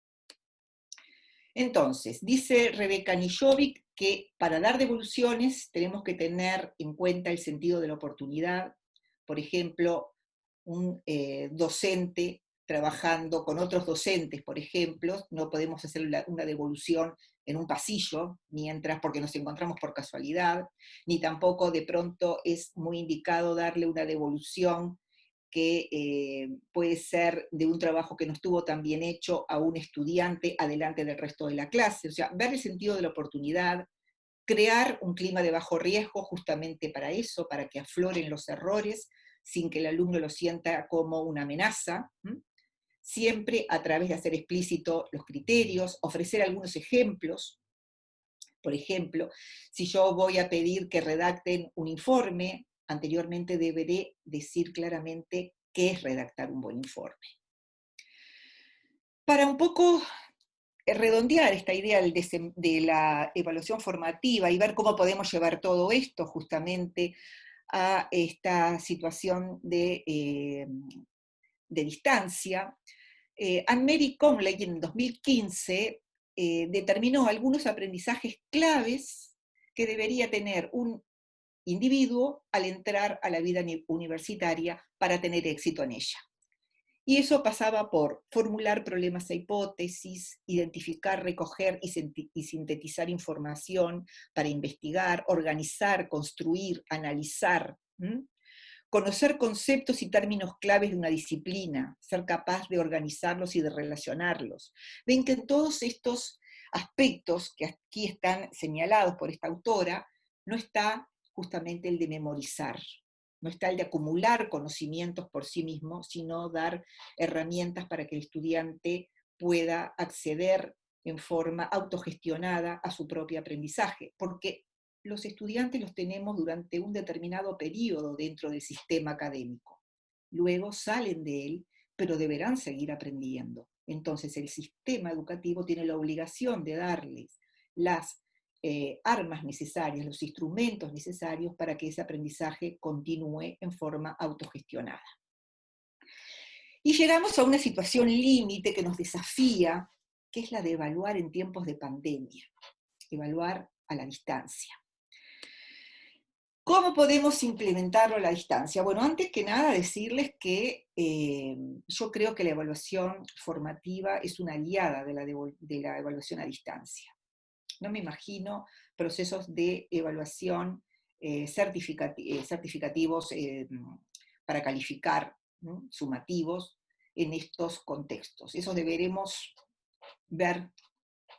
S2: Entonces, dice Rebeca Nijovic que para dar devoluciones tenemos que tener en cuenta el sentido de la oportunidad. Por ejemplo, un docente trabajando con otros docentes, por ejemplo, no podemos hacer una devolución en un pasillo, porque nos encontramos por casualidad, ni tampoco de pronto es muy indicado darle una devolución que puede ser de un trabajo que no estuvo tan bien hecho a un estudiante adelante del resto de la clase. O sea, ver el sentido de la oportunidad, crear un clima de bajo riesgo justamente para eso, para que afloren los errores, sin que el alumno lo sienta como una amenaza, siempre a través de hacer explícito los criterios, ofrecer algunos ejemplos. Por ejemplo, si yo voy a pedir que redacten un informe, anteriormente deberé decir claramente qué es redactar un buen informe. Para un poco redondear esta idea de la evaluación formativa y ver cómo podemos llevar todo esto justamente a esta situación de distancia, Anne-Marie Conley en el 2015 determinó algunos aprendizajes claves que debería tener un individuo al entrar a la vida universitaria para tener éxito en ella. Y eso pasaba por formular problemas e hipótesis, identificar, recoger y sintetizar información para investigar, organizar, construir, analizar, conocer conceptos y términos claves de una disciplina, ser capaz de organizarlos y de relacionarlos. Ven que en todos estos aspectos que aquí están señalados por esta autora, no está justamente el de memorizar, no está el de acumular conocimientos por sí mismo, sino dar herramientas para que el estudiante pueda acceder en forma autogestionada a su propio aprendizaje, porque los estudiantes los tenemos durante un determinado periodo dentro del sistema académico. Luego salen de él, pero deberán seguir aprendiendo. Entonces el sistema educativo tiene la obligación de darles las armas necesarias, los instrumentos necesarios para que ese aprendizaje continúe en forma autogestionada. Y llegamos a una situación límite que nos desafía, que es la de evaluar en tiempos de pandemia, evaluar a la distancia. ¿Cómo podemos implementarlo a la distancia? Bueno, antes que nada decirles que yo creo que la evaluación formativa es una aliada de la evaluación a distancia. No me imagino procesos de evaluación certificativos para calificar, ¿no? Sumativos en estos contextos. Eso deberemos ver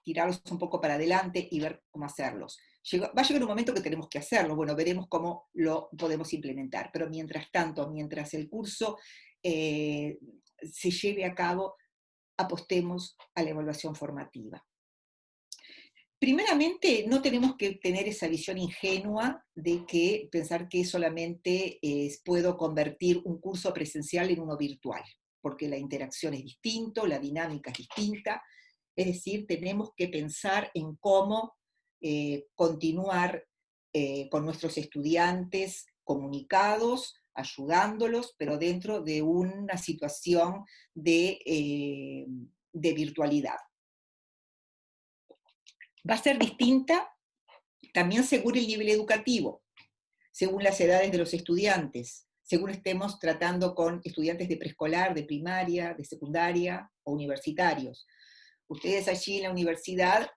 S2: tirarlos un poco para adelante y ver cómo hacerlos. Va a llegar un momento que tenemos que hacerlo, bueno, veremos cómo lo podemos implementar, pero mientras tanto, mientras el curso se lleve a cabo, apostemos a la evaluación formativa. Primeramente, no tenemos que tener esa visión ingenua de que pensar que solamente puedo convertir un curso presencial en uno virtual, porque la interacción es distinta, la dinámica es distinta, es decir, tenemos que pensar en cómo continuar con nuestros estudiantes comunicados, ayudándolos, pero dentro de una situación de virtualidad. Va a ser distinta también según el nivel educativo, según las edades de los estudiantes, según estemos tratando con estudiantes de preescolar, de primaria, de secundaria o universitarios. Ustedes allí en la universidad,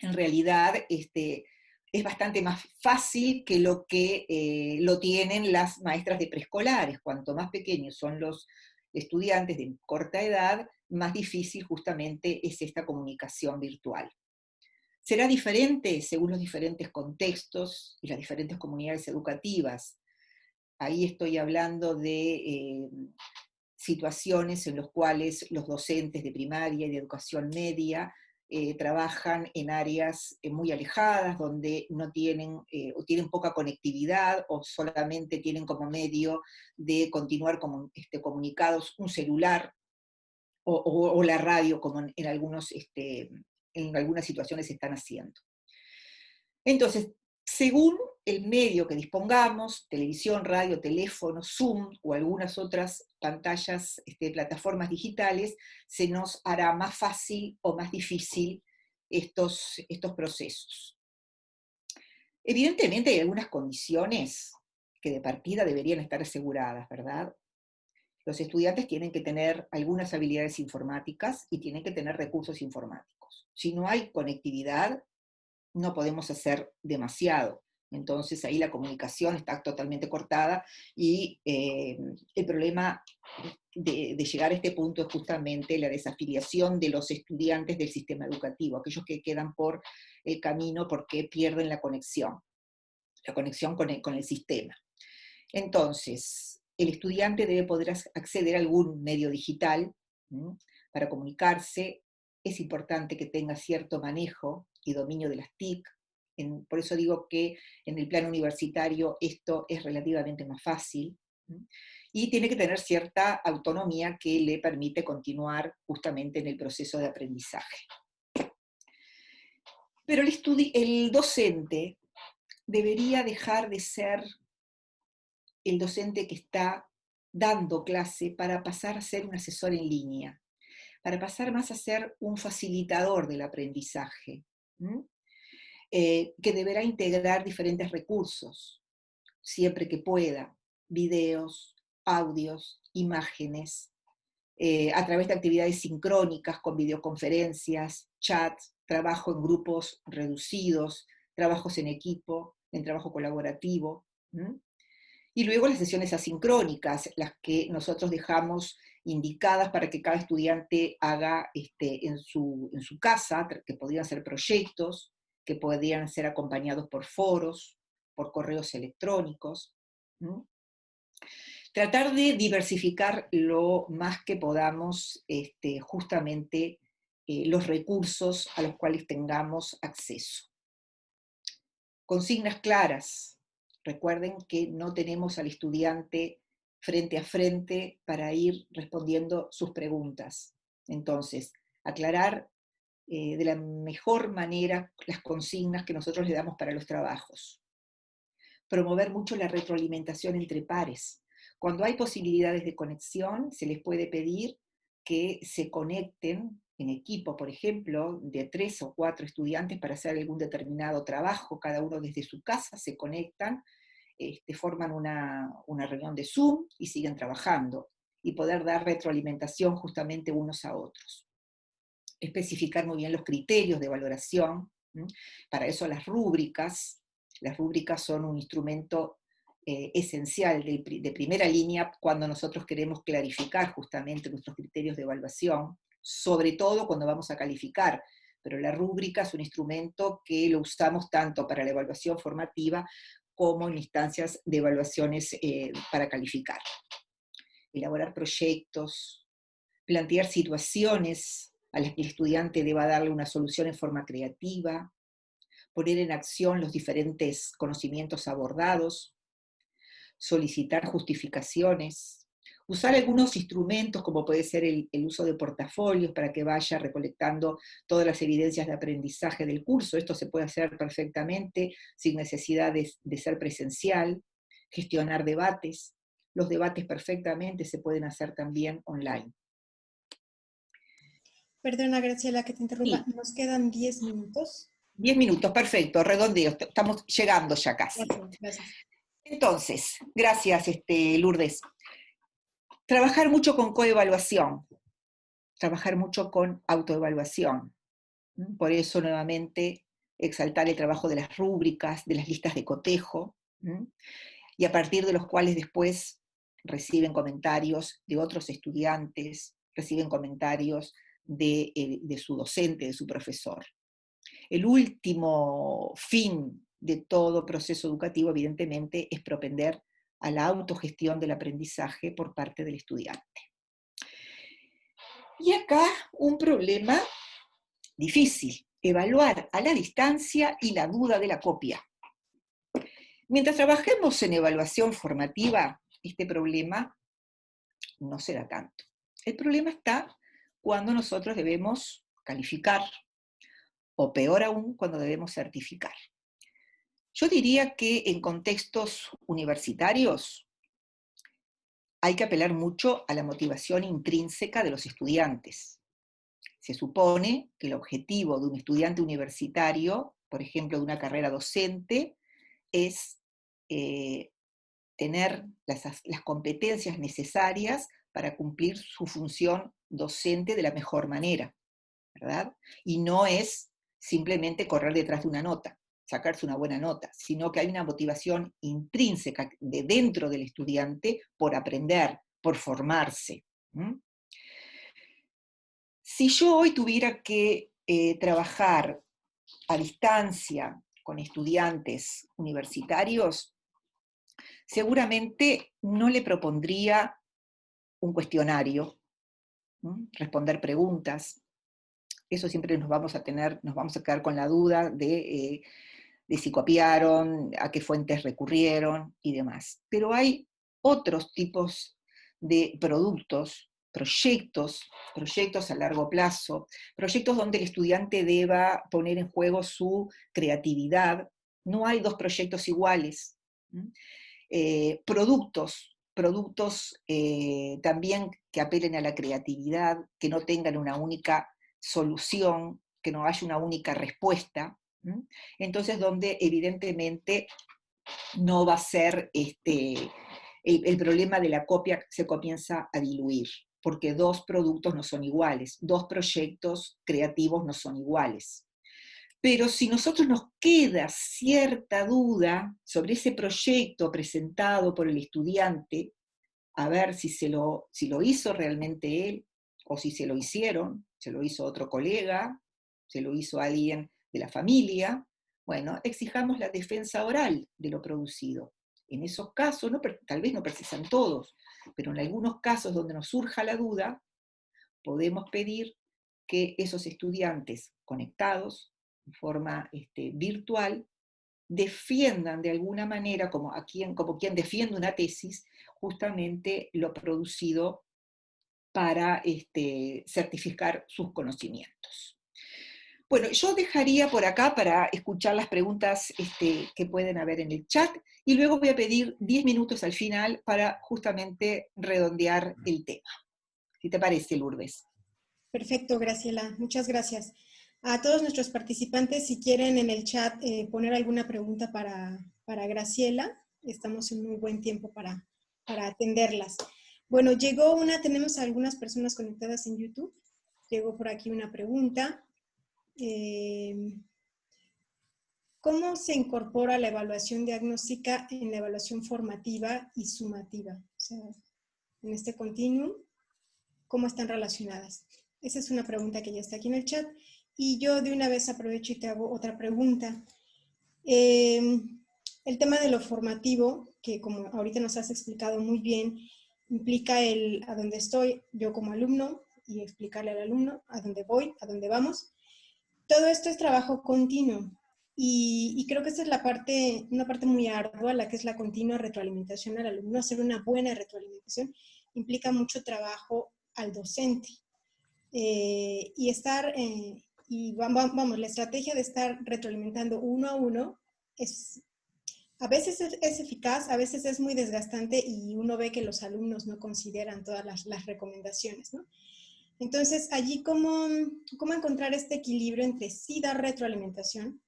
S2: en realidad, es bastante más fácil que lo que lo tienen las maestras de preescolares. Cuanto más pequeños son los estudiantes de corta edad, más difícil justamente es esta comunicación virtual. Será diferente según los diferentes contextos y las diferentes comunidades educativas. Ahí estoy hablando de situaciones en las cuales los docentes de primaria y de educación media trabajan en áreas muy alejadas, donde no tienen, o tienen poca conectividad, o solamente tienen como medio de continuar comunicados un celular o la radio, como en algunas situaciones se están haciendo. Entonces, según el medio que dispongamos, televisión, radio, teléfono, Zoom o algunas otras pantallas, plataformas digitales, se nos hará más fácil o más difícil estos procesos. Evidentemente hay algunas condiciones que de partida deberían estar aseguradas, ¿verdad? Los estudiantes tienen que tener algunas habilidades informáticas y tienen que tener recursos informáticos. Si no hay conectividad, no podemos hacer demasiado. Entonces ahí la comunicación está totalmente cortada y el problema de llegar a este punto es justamente la desafiliación de los estudiantes del sistema educativo, aquellos que quedan por el camino porque pierden la conexión con el sistema. Entonces, el estudiante debe poder acceder a algún medio digital para comunicarse. Es importante que tenga cierto manejo y dominio de las TIC. Por eso digo que en el plano universitario esto es relativamente más fácil. Y tiene que tener cierta autonomía que le permite continuar justamente en el proceso de aprendizaje. Pero el docente debería dejar de ser el docente que está dando clase para pasar a ser un asesor en línea, para pasar más a ser un facilitador del aprendizaje, que deberá integrar diferentes recursos, siempre que pueda, videos, audios, imágenes, a través de actividades sincrónicas con videoconferencias, chats, trabajo en grupos reducidos, trabajos en equipo, en trabajo colaborativo. Y luego las sesiones asincrónicas, las que nosotros dejamos indicadas para que cada estudiante haga en su casa, que podrían ser proyectos, que podrían ser acompañados por foros, por correos electrónicos. Tratar de diversificar lo más que podamos justamente los recursos a los cuales tengamos acceso. Consignas claras. Recuerden que no tenemos al estudiante frente a frente para ir respondiendo sus preguntas. Entonces, aclarar de la mejor manera las consignas que nosotros le damos para los trabajos. Promover mucho la retroalimentación entre pares. Cuando hay posibilidades de conexión, se les puede pedir que se conecten en equipo, por ejemplo, de 3 o 4 estudiantes para hacer algún determinado trabajo, cada uno desde su casa se conectan, forman una reunión de Zoom y siguen trabajando, y poder dar retroalimentación justamente unos a otros. Especificar muy bien los criterios de valoración, para eso las rúbricas son un instrumento esencial de primera línea cuando nosotros queremos clarificar justamente nuestros criterios de evaluación, sobre todo cuando vamos a calificar, pero la rúbrica es un instrumento que lo usamos tanto para la evaluación formativa como en instancias de evaluaciones para calificar. Elaborar proyectos, plantear situaciones a las que el estudiante deba darle una solución en forma creativa, poner en acción los diferentes conocimientos abordados, solicitar justificaciones, usar algunos instrumentos como puede ser el uso de portafolios para que vaya recolectando todas las evidencias de aprendizaje del curso. Esto se puede hacer perfectamente sin necesidad de ser presencial, gestionar debates. Los debates perfectamente se pueden hacer también online.
S1: Perdona, Graciela, que te interrumpa.
S2: Sí,
S1: Nos quedan 10 minutos.
S2: 10 minutos, perfecto, redondeo, estamos llegando ya casi.
S1: Gracias, gracias.
S2: Entonces, gracias Lourdes. Trabajar mucho con coevaluación, trabajar mucho con autoevaluación. Por eso, nuevamente, exaltar el trabajo de las rúbricas, de las listas de cotejo, y a partir de los cuales después reciben comentarios de otros estudiantes, reciben comentarios de su docente, de su profesor. El último fin de todo proceso educativo, evidentemente, es propender a la autogestión del aprendizaje por parte del estudiante. Y acá un problema difícil, evaluar a la distancia y la duda de la copia. Mientras trabajemos en evaluación formativa, este problema no se da tanto. El problema está cuando nosotros debemos calificar, o peor aún, cuando debemos certificar. Yo diría que en contextos universitarios hay que apelar mucho a la motivación intrínseca de los estudiantes. Se supone que el objetivo de un estudiante universitario, por ejemplo, de una carrera docente, es tener las competencias necesarias para cumplir su función docente de la mejor manera, ¿verdad? Y no es simplemente correr detrás de una nota, sacarse una buena nota, sino que hay una motivación intrínseca de dentro del estudiante por aprender, por formarse. Si yo hoy tuviera que trabajar a distancia con estudiantes universitarios, seguramente no le propondría un cuestionario, responder preguntas. Eso siempre nos vamos a quedar con la duda de si copiaron, a qué fuentes recurrieron y demás. Pero hay otros tipos de proyectos a largo plazo, proyectos donde el estudiante deba poner en juego su creatividad. No hay dos proyectos iguales. Productos también que apelen a la creatividad, que no tengan una única solución, que no haya una única respuesta. Entonces, donde evidentemente no va a ser el problema de la copia se comienza a diluir, porque dos productos no son iguales, dos proyectos creativos no son iguales. Pero si nosotros nos queda cierta duda sobre ese proyecto presentado por el estudiante, a ver si lo hizo realmente él, o si se lo hicieron, se lo hizo otro colega, se lo hizo alguien de la familia, bueno, exijamos la defensa oral de lo producido. En esos casos, tal vez no precisan todos, pero en algunos casos donde nos surja la duda, podemos pedir que esos estudiantes conectados en forma virtual defiendan de alguna manera, como quien defiende una tesis, justamente lo producido para certificar sus conocimientos. Bueno, yo dejaría por acá para escuchar las preguntas que pueden haber en el chat, y luego voy a pedir 10 minutos al final para justamente redondear el tema. ¿Qué te parece, Lourdes?
S1: Perfecto, Graciela. Muchas gracias. A todos nuestros participantes, si quieren en el chat poner alguna pregunta para Graciela, estamos en muy buen tiempo para atenderlas. Bueno, tenemos algunas personas conectadas en YouTube. Llegó por aquí una pregunta. ¿Cómo se incorpora la evaluación diagnóstica en la evaluación formativa y sumativa? O sea, en este continuum, ¿cómo están relacionadas? Esa es una pregunta que ya está aquí en el chat. Y yo de una vez aprovecho y te hago otra pregunta. El tema de lo formativo, que como ahorita nos has explicado muy bien, implica el a dónde estoy yo como alumno y explicarle al alumno a dónde voy, a dónde vamos. Todo esto es trabajo continuo y creo que esta es una parte muy ardua, la que es la continua retroalimentación al alumno. Hacer una buena retroalimentación implica mucho trabajo al docente y vamos, la estrategia de estar retroalimentando uno a uno es a veces es eficaz, a veces es muy desgastante y uno ve que los alumnos no consideran todas las recomendaciones, ¿no? Entonces, allí, ¿cómo encontrar este equilibrio entre sí dar retroalimentación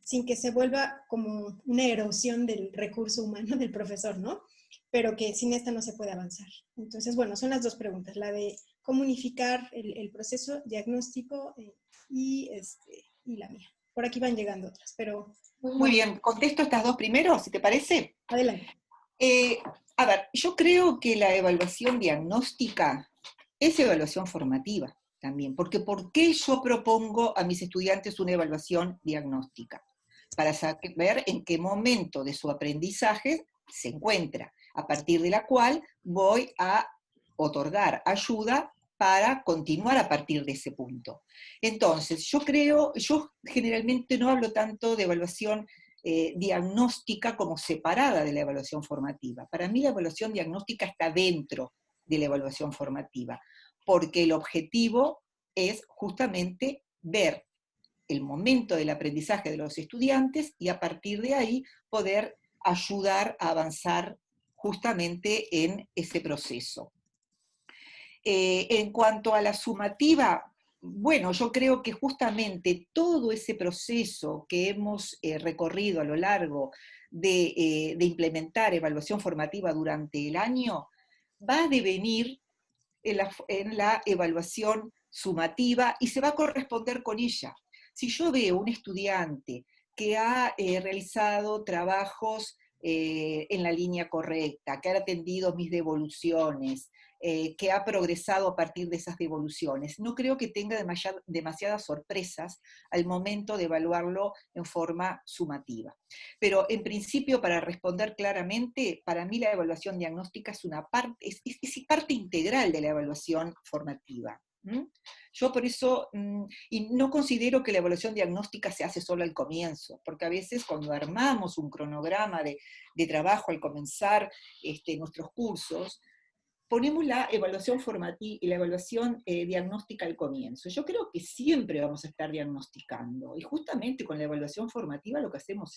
S1: sin que se vuelva como una erosión del recurso humano del profesor, ¿no? Pero que sin esta no se puede avanzar. Entonces, bueno, son las dos preguntas, la de cómo unificar el proceso diagnóstico y la mía. Por aquí van llegando otras, pero
S2: Muy
S1: vamos,
S2: bien, contesto estas dos primero, si te parece.
S1: adelante.
S2: Eh, a ver, yo creo que la evaluación diagnóstica es evaluación formativa también, porque ¿por qué yo propongo a mis estudiantes una evaluación diagnóstica? Para saber en qué momento de su aprendizaje se encuentra, a partir de la cual voy a otorgar ayuda para continuar a partir de ese punto. Entonces, yo generalmente no hablo tanto de evaluación diagnóstica como separada de la evaluación formativa. Para mí la evaluación diagnóstica está dentro de la evaluación formativa, porque el objetivo es justamente ver el momento del aprendizaje de los estudiantes y a partir de ahí poder ayudar a avanzar justamente en ese proceso. En cuanto a la sumativa, bueno, yo creo que justamente todo ese proceso que hemos recorrido a lo largo de implementar evaluación formativa durante el año va a devenir en la evaluación sumativa y se va a corresponder con ella. Si yo veo un estudiante que ha realizado trabajos en la línea correcta, que ha atendido mis devoluciones, que ha progresado a partir de esas devoluciones, no creo que tenga demasiadas sorpresas al momento de evaluarlo en forma sumativa. Pero en principio, para responder claramente, para mí la evaluación diagnóstica es una parte, es parte integral de la evaluación formativa. Yo por eso, y no considero que la evaluación diagnóstica se hace solo al comienzo, porque a veces cuando armamos un cronograma de trabajo al comenzar nuestros cursos, ponemos la evaluación formativa y la evaluación diagnóstica al comienzo. Yo creo que siempre vamos a estar diagnosticando, y justamente con la evaluación formativa lo que hacemos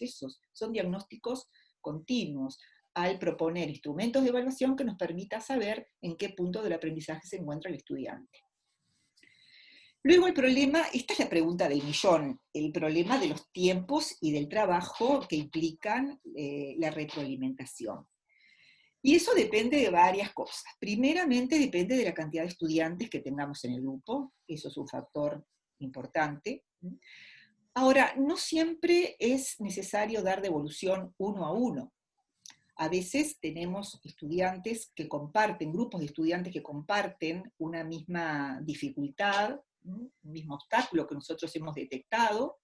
S2: son diagnósticos continuos, al proponer instrumentos de evaluación que nos permita saber en qué punto del aprendizaje se encuentra el estudiante. Luego el problema, esta es la pregunta del millón, el problema de los tiempos y del trabajo que implican la retroalimentación. Y eso depende de varias cosas. Primeramente depende de la cantidad de estudiantes que tengamos en el grupo, eso es un factor importante. Ahora, no siempre es necesario dar devolución uno a uno. A veces tenemos estudiantes que comparten, grupos de estudiantes que comparten una misma dificultad, un mismo obstáculo que nosotros hemos detectado,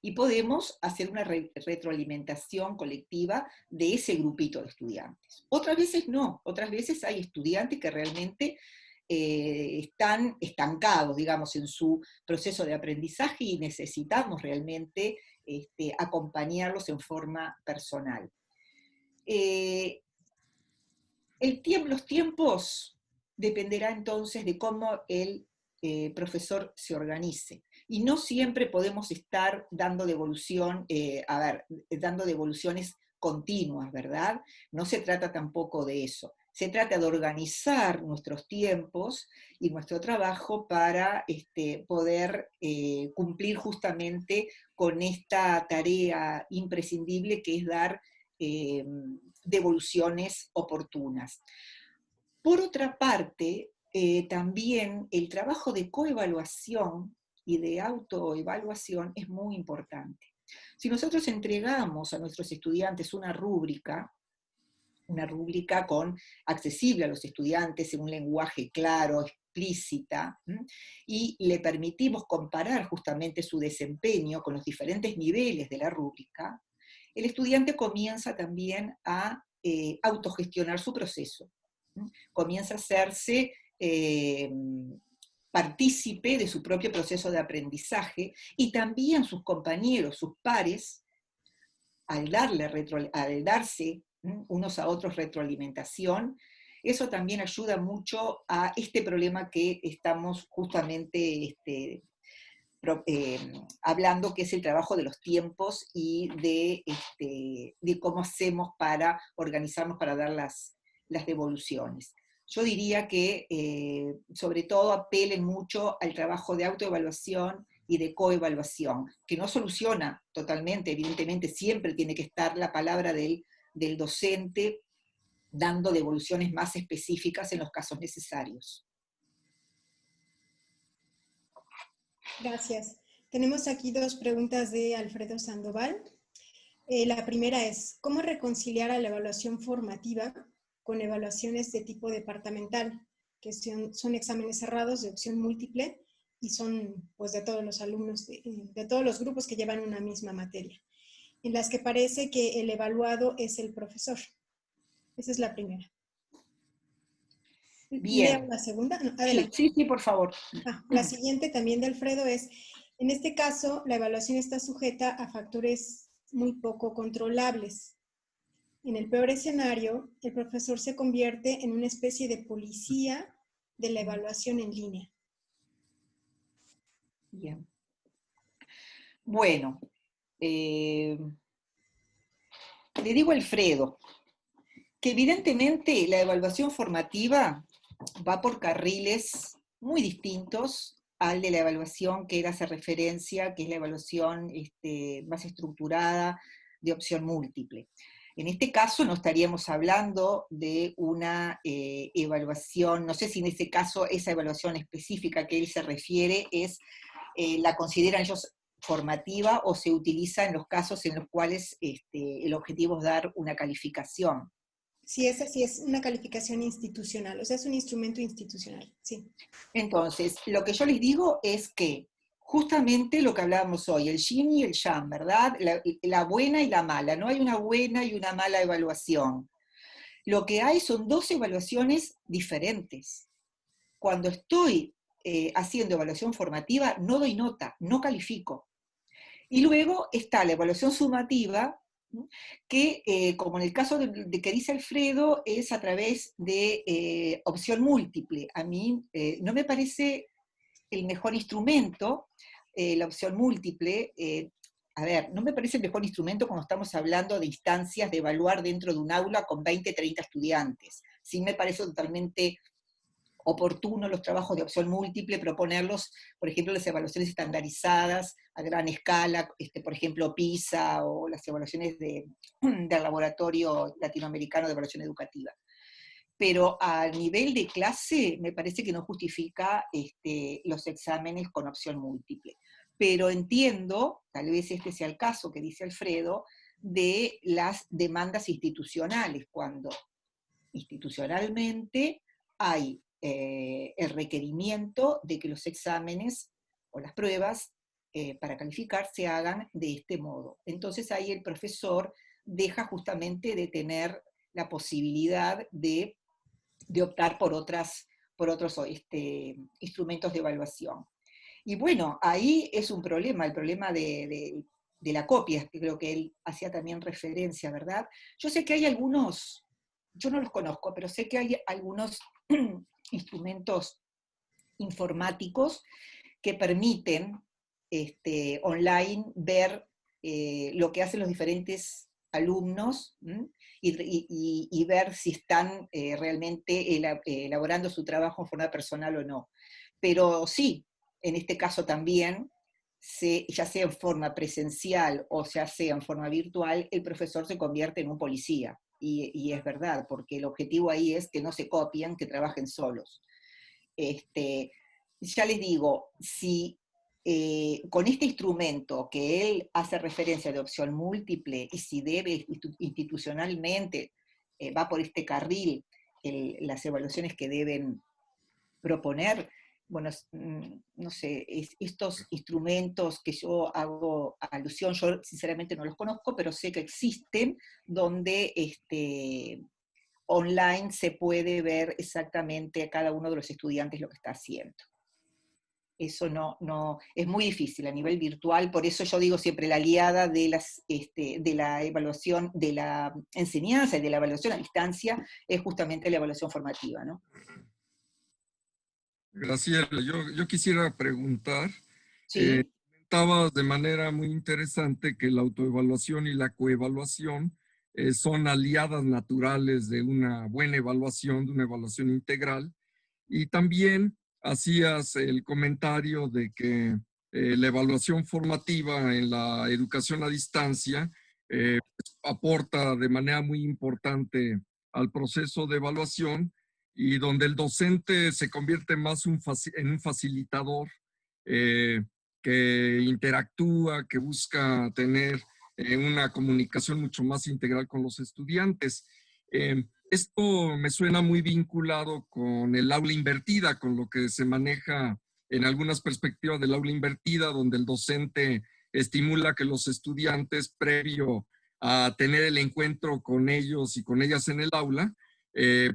S2: y podemos hacer una retroalimentación colectiva de ese grupito de estudiantes. Otras veces no, otras veces hay estudiantes que realmente están estancados, digamos, en su proceso de aprendizaje y necesitamos realmente acompañarlos en forma personal. Los tiempos dependerá entonces de cómo el profesor se organice. Y no siempre podemos estar dando dando devoluciones continuas, ¿verdad? No se trata tampoco de eso. Se trata de organizar nuestros tiempos y nuestro trabajo para poder cumplir justamente con esta tarea imprescindible que es dar devoluciones oportunas. Por otra parte, también el trabajo de coevaluación y de autoevaluación es muy importante. Si nosotros entregamos a nuestros estudiantes una rúbrica accesible a los estudiantes en un lenguaje claro, explícita, y le permitimos comparar justamente su desempeño con los diferentes niveles de la rúbrica, el estudiante comienza también a autogestionar su proceso, comienza a hacerse partícipe de su propio proceso de aprendizaje, y también sus compañeros, sus pares, al darse unos a otros retroalimentación, eso también ayuda mucho a este problema que estamos justamente hablando, que es el trabajo de los tiempos y de cómo hacemos para organizarnos para dar las devoluciones. Yo diría que sobre todo apelen mucho al trabajo de autoevaluación y de coevaluación, que no soluciona totalmente, evidentemente siempre tiene que estar la palabra del docente dando devoluciones más específicas en los casos necesarios.
S1: Gracias. Tenemos aquí dos preguntas de Alfredo Sandoval. La primera es, ¿cómo reconciliar a la evaluación formativa con evaluaciones de tipo departamental, que son exámenes cerrados de opción múltiple y son pues de todos los alumnos, de todos los grupos que llevan una misma materia, en las que parece que el evaluado es el profesor? Esa es la primera.
S2: Bien.
S1: ¿Leo la segunda? No, adelante.
S2: Sí, sí, por favor.
S1: La siguiente también de Alfredo es, en este caso, la evaluación está sujeta a factores muy poco controlables. En el peor escenario, el profesor se convierte en una especie de policía de la evaluación en línea.
S2: Bien. Bueno, le digo a Alfredo que evidentemente la evaluación formativa va por carriles muy distintos al de la evaluación que él hace referencia, que es la evaluación más estructurada de opción múltiple. En este caso no estaríamos hablando de una evaluación, no sé si en ese caso esa evaluación específica que él se refiere la consideran ellos formativa o se utiliza en los casos en los cuales el objetivo es dar una calificación.
S1: Sí, esa sí es una calificación institucional, o sea, es un instrumento institucional, sí.
S2: Entonces, lo que yo les digo es que justamente lo que hablábamos hoy, el yin y el yang, ¿verdad? La buena y la mala, no hay una buena y una mala evaluación. Lo que hay son dos evaluaciones diferentes. Cuando estoy haciendo evaluación formativa, no doy nota, no califico. Y luego está la evaluación sumativa, que, como en el caso de que dice Alfredo, es a través de opción múltiple. A mí no me parece el mejor instrumento, la opción múltiple. A ver, no me parece el mejor instrumento cuando estamos hablando de instancias de evaluar dentro de un aula con 20, 30 estudiantes. Sí me parece totalmente oportuno los trabajos de opción múltiple, proponerlos, por ejemplo, las evaluaciones estandarizadas a gran escala, por ejemplo, PISA o las evaluaciones del Laboratorio Latinoamericano de Evaluación Educativa. Pero a nivel de clase me parece que no justifica los exámenes con opción múltiple. Pero entiendo, tal vez este sea el caso que dice Alfredo, de las demandas institucionales, cuando institucionalmente hay el requerimiento de que los exámenes o las pruebas para calificar se hagan de este modo. Entonces ahí el profesor deja justamente de tener la posibilidad de optar por otros instrumentos de evaluación. Y bueno, ahí es un problema, el problema de la copia, que creo que él hacía también referencia, ¿verdad? Yo sé que hay algunos, yo no los conozco, pero sé que hay algunos instrumentos informáticos que permiten online ver lo que hacen los diferentes alumnos y ver si están realmente elaborando su trabajo en forma personal o no. Pero sí, en este caso también, ya sea en forma presencial o ya sea en forma virtual, el profesor se convierte en un policía. Y es verdad, porque el objetivo ahí es que no se copien, que trabajen solos. Ya les digo, si con este instrumento que él hace referencia de opción múltiple, y si debe institucionalmente, va por este carril las evaluaciones que deben proponer, bueno, no sé, estos instrumentos que yo hago alusión, yo sinceramente no los conozco, pero sé que existen, donde online se puede ver exactamente a cada uno de los estudiantes lo que está haciendo. Eso no, es muy difícil a nivel virtual, por eso yo digo siempre la aliada de la evaluación, de la enseñanza y de la evaluación a distancia, es justamente la evaluación formativa, ¿no?
S3: Graciela, yo quisiera preguntar,
S2: Sí.
S3: comentabas de manera muy interesante que la autoevaluación y la coevaluación son aliadas naturales de una buena evaluación, de una evaluación integral, y también hacías el comentario de que la evaluación formativa en la educación a distancia aporta de manera muy importante al proceso de evaluación y donde el docente se convierte más en un facilitador eh, que interactúa, que busca tener una comunicación mucho más integral con los estudiantes. Esto me suena muy vinculado con el aula invertida, con lo que se maneja en algunas perspectivas del aula invertida, donde el docente estimula que los estudiantes, previo a tener el encuentro con ellos y con ellas en el aula,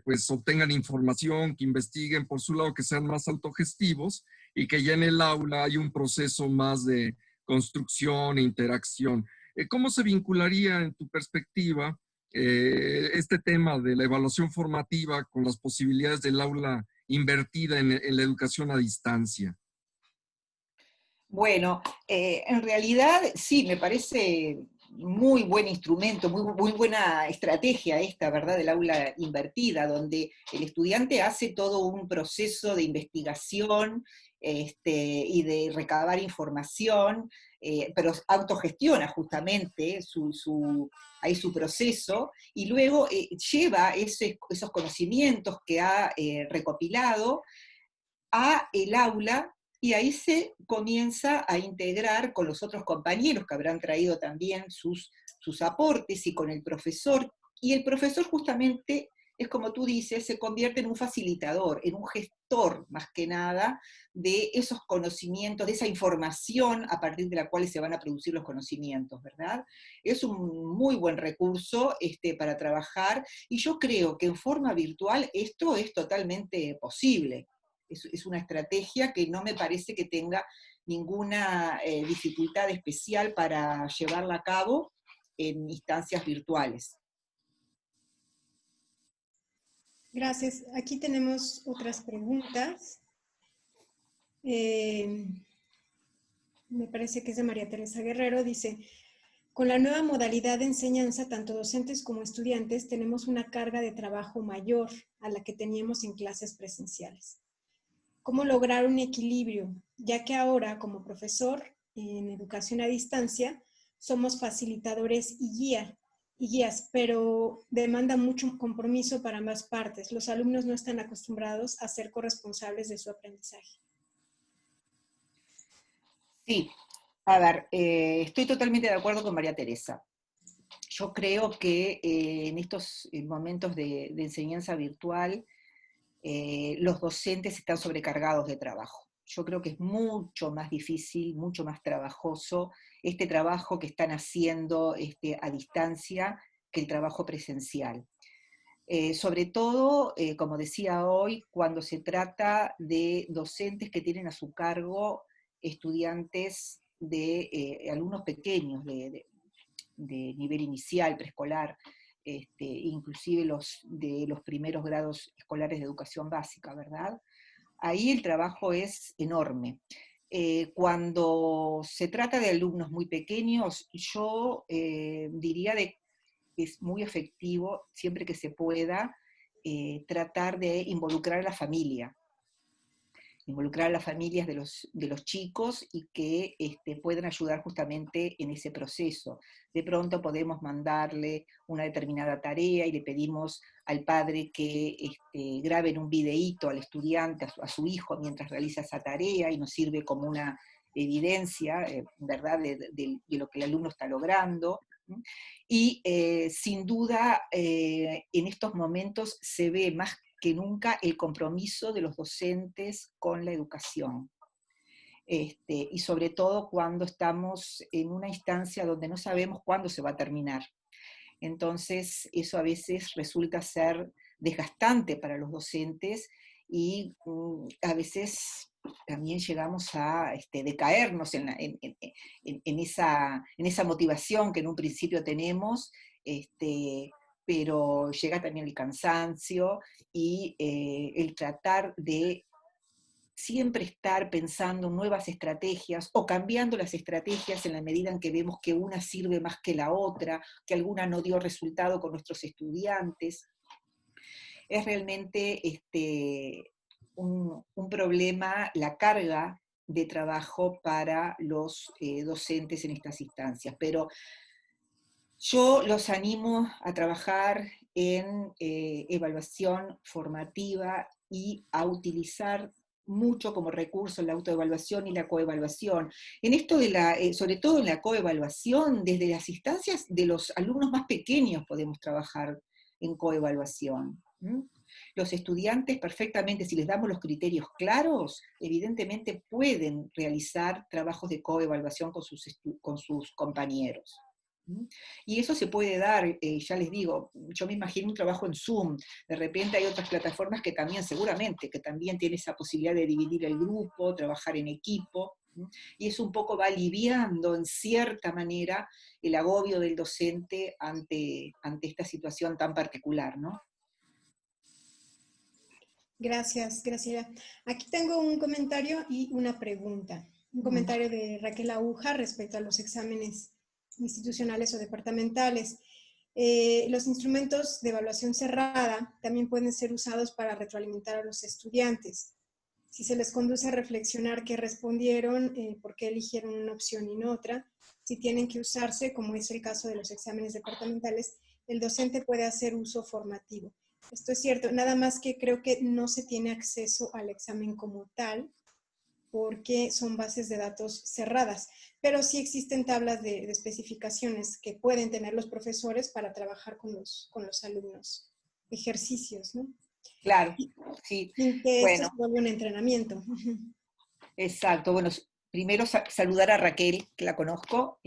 S3: pues obtengan información, que investiguen por su lado, que sean más autogestivos y que ya en el aula hay un proceso más de construcción e interacción. ¿Cómo se vincularía en tu perspectiva este tema de la evaluación formativa con las posibilidades del aula invertida en la educación a distancia?
S2: Bueno, en realidad sí, me parece muy buen instrumento, muy buena estrategia esta, ¿verdad?, del aula invertida, donde el estudiante hace todo un proceso de investigación y de recabar información, pero autogestiona justamente ahí su proceso, y luego lleva esos conocimientos que ha recopilado a el aula, y ahí se comienza a integrar con los otros compañeros que habrán traído también sus aportes, y con el profesor, y el profesor justamente es como tú dices, se convierte en un facilitador, en un gestor más que nada de esos conocimientos, de esa información a partir de la cual se van a producir los conocimientos, ¿verdad? Es un muy buen recurso para trabajar, y yo creo que en forma virtual esto es totalmente posible. Es una estrategia que no me parece que tenga ninguna dificultad especial para llevarla a cabo en instancias virtuales.
S1: Gracias. Aquí tenemos otras preguntas. Me parece que es de María Teresa Guerrero. Dice, con la nueva modalidad de enseñanza, tanto docentes como estudiantes tenemos una carga de trabajo mayor a la que teníamos en clases presenciales. ¿Cómo lograr un equilibrio? Ya que ahora, como profesor en educación a distancia, somos facilitadores y guías, pero demanda mucho compromiso para ambas partes. Los alumnos no están acostumbrados a ser corresponsables de su aprendizaje.
S2: Sí, a ver, estoy totalmente de acuerdo con María Teresa. Yo creo que en estos momentos de enseñanza virtual, los docentes están sobrecargados de trabajo. Yo creo que es mucho más difícil, mucho más trabajoso este trabajo que están haciendo a distancia que el trabajo presencial. Sobre todo, como decía hoy, cuando se trata de docentes que tienen a su cargo estudiantes alumnos pequeños de nivel inicial, preescolar, inclusive de los primeros grados escolares de educación básica, ¿verdad? Ahí el trabajo es enorme. Cuando se trata de alumnos muy pequeños, yo diría que es muy efectivo, siempre que se pueda, tratar de involucrar a la familia, involucrar a las familias de los chicos, y que puedan ayudar justamente en ese proceso. De pronto podemos mandarle una determinada tarea y le pedimos al padre que graben un videíto al estudiante, a su hijo, mientras realiza esa tarea, y nos sirve como una evidencia, ¿verdad?, de lo que el alumno está logrando. Y sin duda, en estos momentos se ve más que nunca el compromiso de los docentes con la educación. Y sobre todo cuando estamos en una instancia donde no sabemos cuándo se va a terminar. Entonces, eso a veces resulta ser desgastante para los docentes y a veces también llegamos a decaernos en esa motivación que en un principio tenemos, pero llega también el cansancio y el tratar de siempre estar pensando nuevas estrategias o cambiando las estrategias en la medida en que vemos que una sirve más que la otra, que alguna no dio resultado con nuestros estudiantes. Es realmente un problema la carga de trabajo para los docentes en estas instancias, pero yo los animo a trabajar en evaluación formativa y a utilizar mucho como recurso la autoevaluación y la coevaluación. En esto sobre todo en la coevaluación, desde las instancias de los alumnos más pequeños podemos trabajar en coevaluación. Los estudiantes perfectamente, si les damos los criterios claros, evidentemente pueden realizar trabajos de coevaluación con sus compañeros. Y eso se puede dar, ya les digo, yo me imagino un trabajo en Zoom, de repente hay otras plataformas que también, seguramente, que también tienen esa posibilidad de dividir el grupo, trabajar en equipo, y eso un poco va aliviando en cierta manera el agobio del docente ante esta situación tan particular, ¿no?
S1: Gracias, Graciela. Aquí tengo un comentario y una pregunta. Un comentario de Raquel Aguja respecto a los exámenes institucionales o departamentales. Los instrumentos de evaluación cerrada también pueden ser usados para retroalimentar a los estudiantes. Si se les conduce a reflexionar qué respondieron, por qué eligieron una opción y no otra, si tienen que usarse, como es el caso de los exámenes departamentales, el docente puede hacer uso formativo. Esto es cierto, nada más que creo que no se tiene acceso al examen como tal, porque son bases de datos cerradas, pero sí existen tablas de especificaciones que pueden tener los profesores para trabajar con los alumnos, ejercicios, ¿no?
S2: Claro, sí.
S1: Sin que esto
S2: Bueno,
S1: se vuelva un entrenamiento.
S2: exacto. Bueno, primero saludar a Raquel, que la conozco,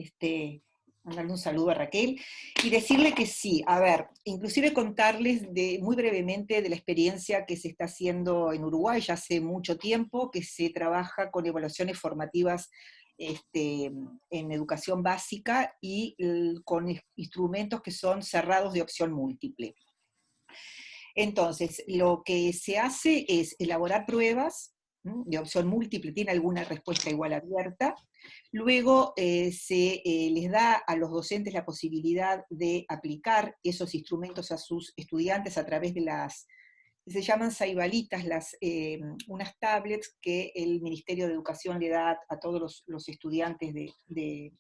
S2: mandarle un saludo a Raquel, y decirle que sí, a ver, inclusive contarles muy brevemente de la experiencia que se está haciendo en Uruguay ya hace mucho tiempo, que se trabaja con evaluaciones formativas en educación básica y con instrumentos que son cerrados de opción múltiple. Entonces, lo que se hace es elaborar pruebas de opción múltiple, tiene alguna respuesta igual abierta. Luego se les da a los docentes la posibilidad de aplicar esos instrumentos a sus estudiantes a través de se llaman saibalitas, unas tablets que el Ministerio de Educación le da a todos los estudiantes del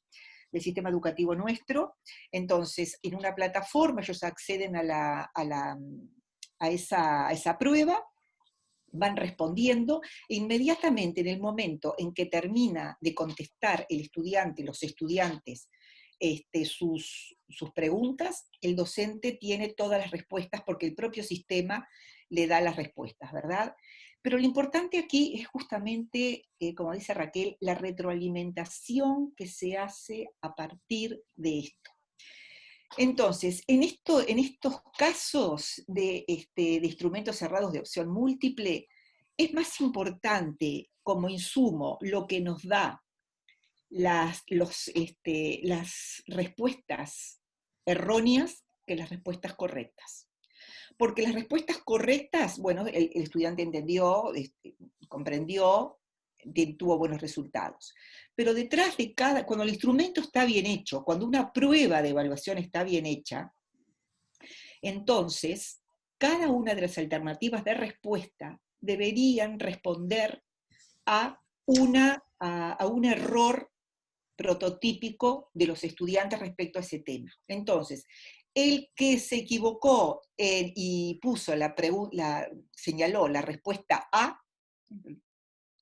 S2: sistema educativo nuestro. Entonces, en una plataforma ellos acceden a esa prueba, van respondiendo, e inmediatamente en el momento en que termina de contestar los estudiantes, sus preguntas, el docente tiene todas las respuestas porque el propio sistema le da las respuestas, ¿verdad? Pero lo importante aquí es justamente, como dice Raquel, la retroalimentación que se hace a partir de esto. Entonces, en estos casos de instrumentos cerrados de opción múltiple, es más importante como insumo lo que nos da las respuestas erróneas que las respuestas correctas. Porque las respuestas correctas, bueno, el estudiante entendió, comprendió, tuvo buenos resultados. Pero detrás de cuando el instrumento está bien hecho, cuando una prueba de evaluación está bien hecha, entonces cada una de las alternativas de respuesta deberían responder a un error prototípico de los estudiantes respecto a ese tema. Entonces, el que se equivocó y señaló la respuesta A,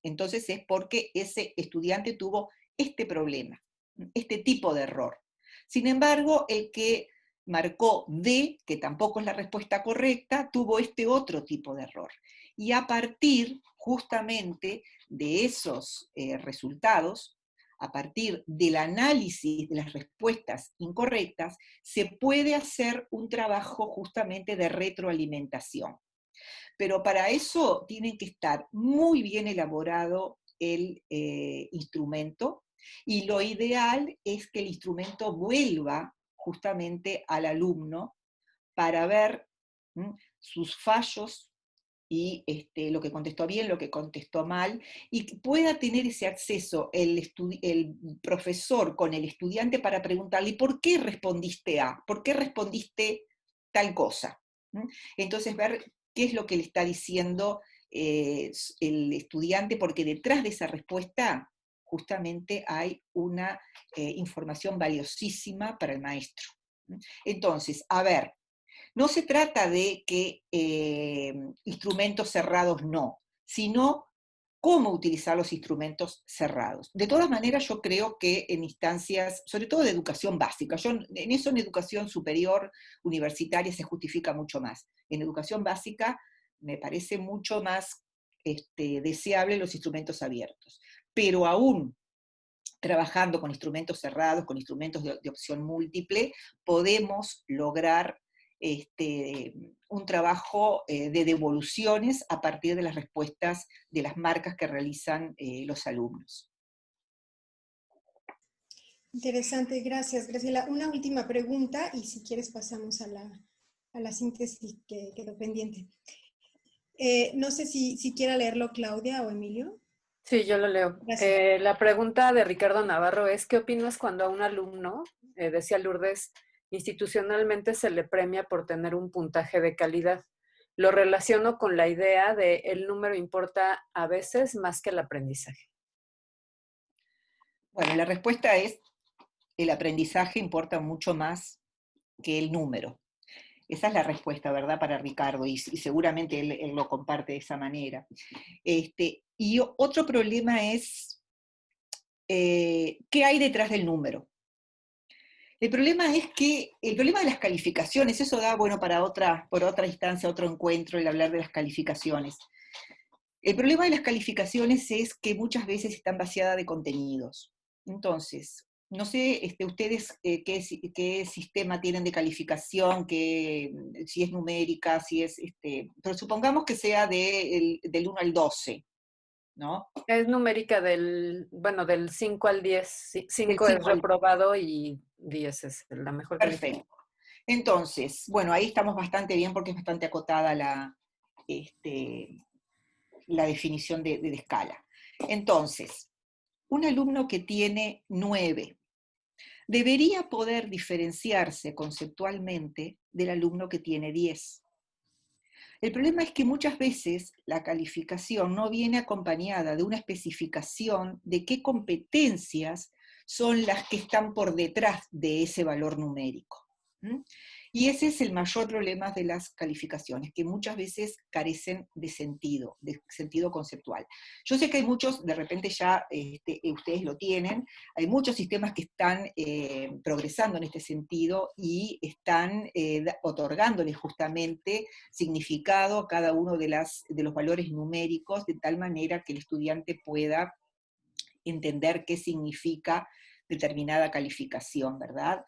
S2: entonces es porque ese estudiante tuvo este problema, este tipo de error. Sin embargo, el que marcó D, que tampoco es la respuesta correcta, tuvo este otro tipo de error. Y a partir justamente de esos resultados, a partir del análisis de las respuestas incorrectas, se puede hacer un trabajo justamente de retroalimentación. Pero para eso tiene que estar muy bien elaborado el instrumento, y lo ideal es que el instrumento vuelva justamente al alumno para ver sus fallos y lo que contestó bien, lo que contestó mal, y que pueda tener ese acceso el profesor con el estudiante para preguntarle, ¿por qué respondiste A? ¿Por qué respondiste tal cosa? Entonces ver qué es lo que le está diciendo el estudiante, porque detrás de esa respuesta justamente hay una información valiosísima para el maestro. Entonces, a ver, no se trata de que instrumentos cerrados no, sino cómo utilizar los instrumentos cerrados. De todas maneras, yo creo que en instancias, sobre todo de educación básica, en eso en educación superior, universitaria, se justifica mucho más. En educación básica me parece mucho más deseable los instrumentos abiertos. Pero aún trabajando con instrumentos cerrados, con instrumentos de opción múltiple, podemos lograr un trabajo de devoluciones a partir de las respuestas de las marcas que realizan los alumnos.
S1: Interesante, gracias, Graciela. Una última pregunta y si quieres pasamos a la síntesis que quedó pendiente. No sé si quiera leerlo Claudia o Emilio.
S4: Sí, yo lo leo. La pregunta de Ricardo Navarro es, ¿qué opinas cuando a un alumno, decía Lourdes, institucionalmente se le premia por tener un puntaje de calidad? Lo relaciono con la idea de el número importa a veces más que el aprendizaje.
S2: Bueno, la respuesta es, el aprendizaje importa mucho más que el número. Esa es la respuesta, ¿verdad?, para Ricardo, y seguramente él lo comparte de esa manera. Y otro problema es, ¿qué hay detrás del número? El problema es que, el problema de las calificaciones, eso da, bueno, por otra instancia, otro encuentro, el hablar de las calificaciones. El problema de las calificaciones es que muchas veces están vaciadas de contenidos. Entonces, no sé ustedes qué sistema tienen de calificación, si es numérica, si es, pero supongamos que sea del 1 al 12, ¿no?
S4: Es numérica del 5 al 10. 5 es reprobado y 10 es la mejor calificación.
S2: Perfecto. Entonces, bueno, ahí estamos bastante bien porque es bastante acotada la definición de escala. Entonces, un alumno que tiene 9 debería poder diferenciarse conceptualmente del alumno que tiene 10. El problema es que muchas veces la calificación no viene acompañada de una especificación de qué competencias son las que están por detrás de ese valor numérico. Y ese es el mayor problema de las calificaciones, que muchas veces carecen de sentido conceptual. Yo sé que hay muchos, de repente ya ustedes lo tienen, hay muchos sistemas que están progresando en este sentido y están otorgándoles justamente significado a cada uno de los valores numéricos, de tal manera que el estudiante pueda entender qué significa determinada calificación, ¿verdad?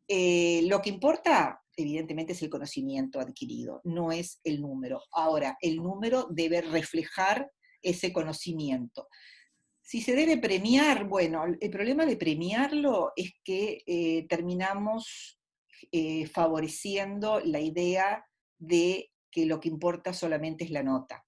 S2: Lo que importa, evidentemente, es el conocimiento adquirido, no es el número. Ahora, el número debe reflejar ese conocimiento. Si se debe premiar, bueno, el problema de premiarlo es que terminamos favoreciendo la idea de que lo que importa solamente es la nota.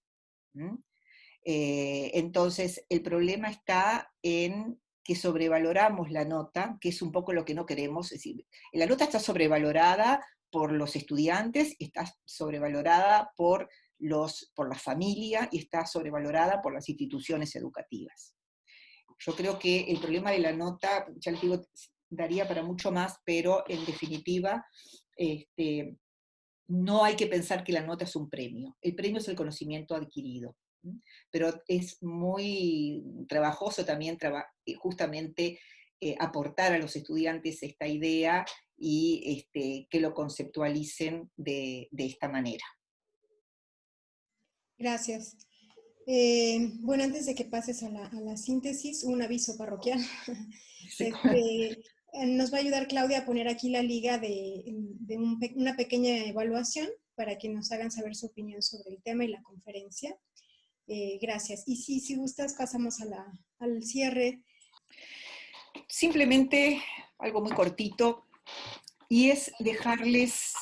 S2: Entonces, el problema está en que sobrevaloramos la nota, que es un poco lo que no queremos. Es decir, la nota está sobrevalorada por los estudiantes, está sobrevalorada por la familia y está sobrevalorada por las instituciones educativas. Yo creo que el problema de la nota, ya les digo, daría para mucho más, pero en definitiva, no hay que pensar que la nota es un premio. El premio es el conocimiento adquirido. Pero es muy trabajoso también justamente aportar a los estudiantes esta idea y que lo conceptualicen de esta manera.
S1: Gracias. Bueno, antes de que pases a la síntesis, un aviso parroquial.
S2: Sí.
S1: Nos va a ayudar Claudia a poner aquí la liga de una pequeña evaluación para que nos hagan saber su opinión sobre el tema y la conferencia. Gracias. Y si gustas, pasamos al cierre.
S2: Simplemente algo muy cortito, y es dejarles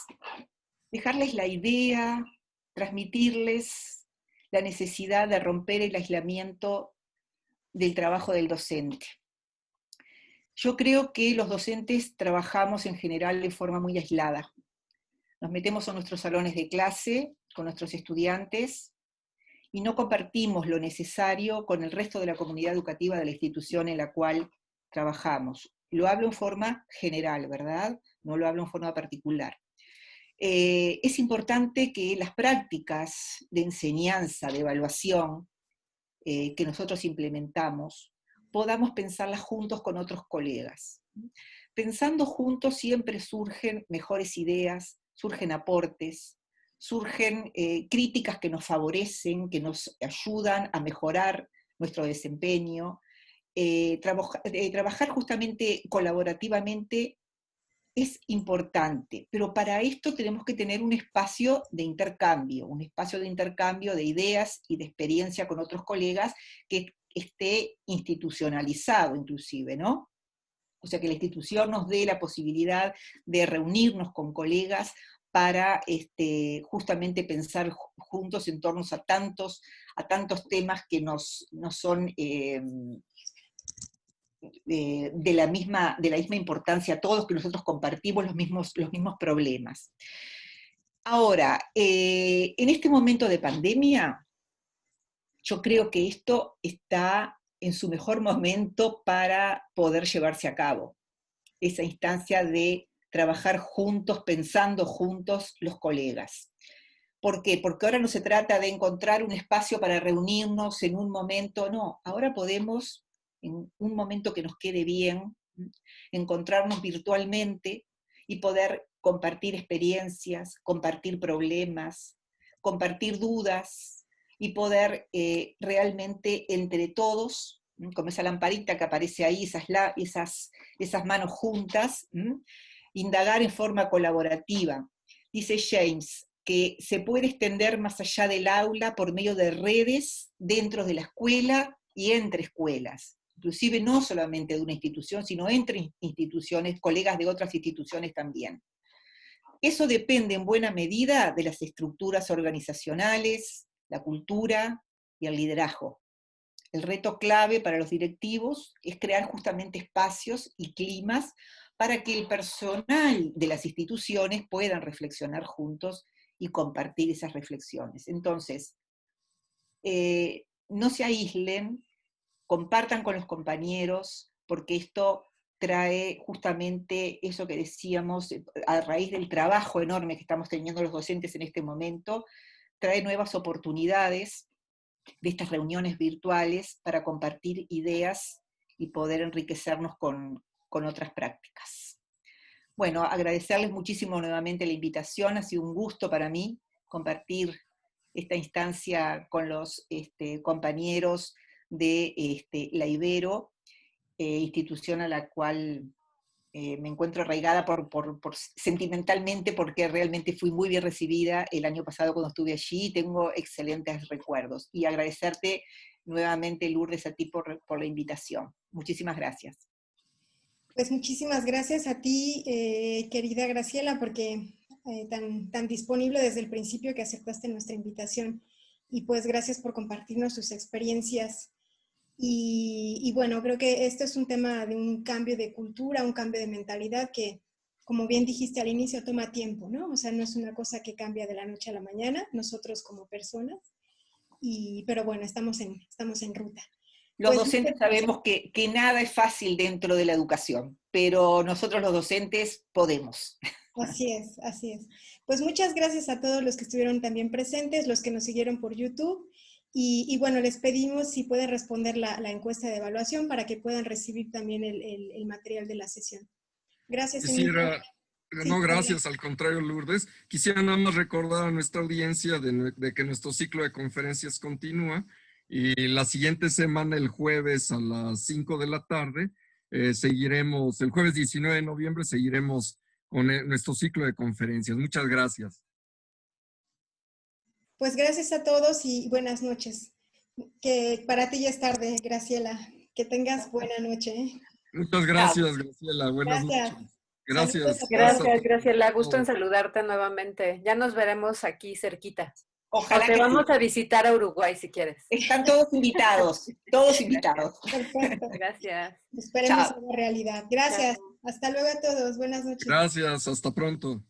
S2: la idea, transmitirles la necesidad de romper el aislamiento del trabajo del docente. Yo creo que los docentes trabajamos en general de forma muy aislada. Nos metemos en nuestros salones de clase con nuestros estudiantes y no compartimos lo necesario con el resto de la comunidad educativa de la institución en la cual trabajamos. Lo hablo en forma general, ¿verdad? No lo hablo en forma particular. Es importante que las prácticas de enseñanza, de evaluación, que nosotros implementamos, podamos pensarlas juntos con otros colegas. Pensando juntos siempre surgen mejores ideas, surgen aportes, surgen críticas que nos favorecen, que nos ayudan a mejorar nuestro desempeño. Trabajar justamente colaborativamente es importante, pero para esto tenemos que tener un espacio de intercambio de ideas y de experiencia con otros colegas que esté institucionalizado inclusive, ¿no? O sea, que la institución nos dé la posibilidad de reunirnos con colegas para justamente pensar juntos en torno a tantos temas que nos son de la misma importancia a todos, que nosotros compartimos los mismos problemas. Ahora, en este momento de pandemia, yo creo que esto está en su mejor momento para poder llevarse a cabo, esa instancia de trabajar juntos, pensando juntos los colegas. ¿Por qué? Porque ahora no se trata de encontrar un espacio para reunirnos en un momento, no, ahora podemos, en un momento que nos quede bien, encontrarnos virtualmente y poder compartir experiencias, compartir problemas, compartir dudas y poder realmente entre todos, como esa lamparita que aparece ahí, esas manos juntas, indagar en forma colaborativa. Dice James que se puede extender más allá del aula por medio de redes dentro de la escuela y entre escuelas, inclusive no solamente de una institución, sino entre instituciones, colegas de otras instituciones también. Eso depende en buena medida de las estructuras organizacionales, la cultura y el liderazgo. El reto clave para los directivos es crear justamente espacios y climas para que el personal de las instituciones puedan reflexionar juntos y compartir esas reflexiones. Entonces, no se aíslen, compartan con los compañeros, porque esto trae justamente eso que decíamos, a raíz del trabajo enorme que estamos teniendo los docentes en este momento, trae nuevas oportunidades de estas reuniones virtuales para compartir ideas y poder enriquecernos con otras prácticas. Bueno, agradecerles muchísimo nuevamente la invitación, ha sido un gusto para mí compartir esta instancia con los compañeros de la Ibero, institución a la cual me encuentro arraigada sentimentalmente, porque realmente fui muy bien recibida el año pasado cuando estuve allí y tengo excelentes recuerdos. Y agradecerte nuevamente, Lourdes, a ti por la invitación. Muchísimas gracias.
S1: Pues muchísimas gracias a ti, querida Graciela, porque tan disponible desde el principio que aceptaste nuestra invitación. Y pues gracias por compartirnos sus experiencias. Y bueno, creo que esto es un tema de un cambio de cultura, un cambio de mentalidad que, como bien dijiste al inicio, toma tiempo, ¿no? O sea, no es una cosa que cambia de la noche a la mañana, nosotros como personas, pero bueno, estamos en ruta.
S2: Los docentes sabemos que nada es fácil dentro de la educación, pero nosotros los docentes podemos.
S1: Así es, así es. Pues muchas gracias a todos los que estuvieron también presentes, los que nos siguieron por YouTube, Y bueno, les pedimos si pueden responder la encuesta de evaluación para que puedan recibir también el material de la sesión. Gracias,
S3: Quisiera,
S1: Sí,
S3: no, gracias, al contrario, Lourdes. Quisiera nada más recordar a nuestra audiencia de que nuestro ciclo de conferencias continúa y la siguiente semana, el jueves a las 5 de la tarde, seguiremos, el jueves 19 de noviembre, seguiremos con nuestro ciclo de conferencias. Muchas gracias.
S1: Pues gracias a todos y buenas noches. Que para ti ya es tarde, Graciela. Que tengas buena noche.
S3: Muchas gracias, Graciela. Buenas
S1: Gracias.
S3: noches. Gracias.
S1: Saludos a todos.
S4: Gracias, Graciela. Gusto en saludarte nuevamente. Ya nos veremos aquí cerquita.
S2: Ojalá
S4: Te
S2: que
S4: vamos
S2: sí.
S4: a visitar a Uruguay si quieres.
S2: Están todos invitados, todos invitados.
S1: Perfecto.
S4: Gracias.
S1: Esperemos
S2: Chao.
S1: una realidad. Gracias.
S4: Chao.
S1: Hasta luego a todos. Buenas noches.
S3: Gracias. Hasta pronto.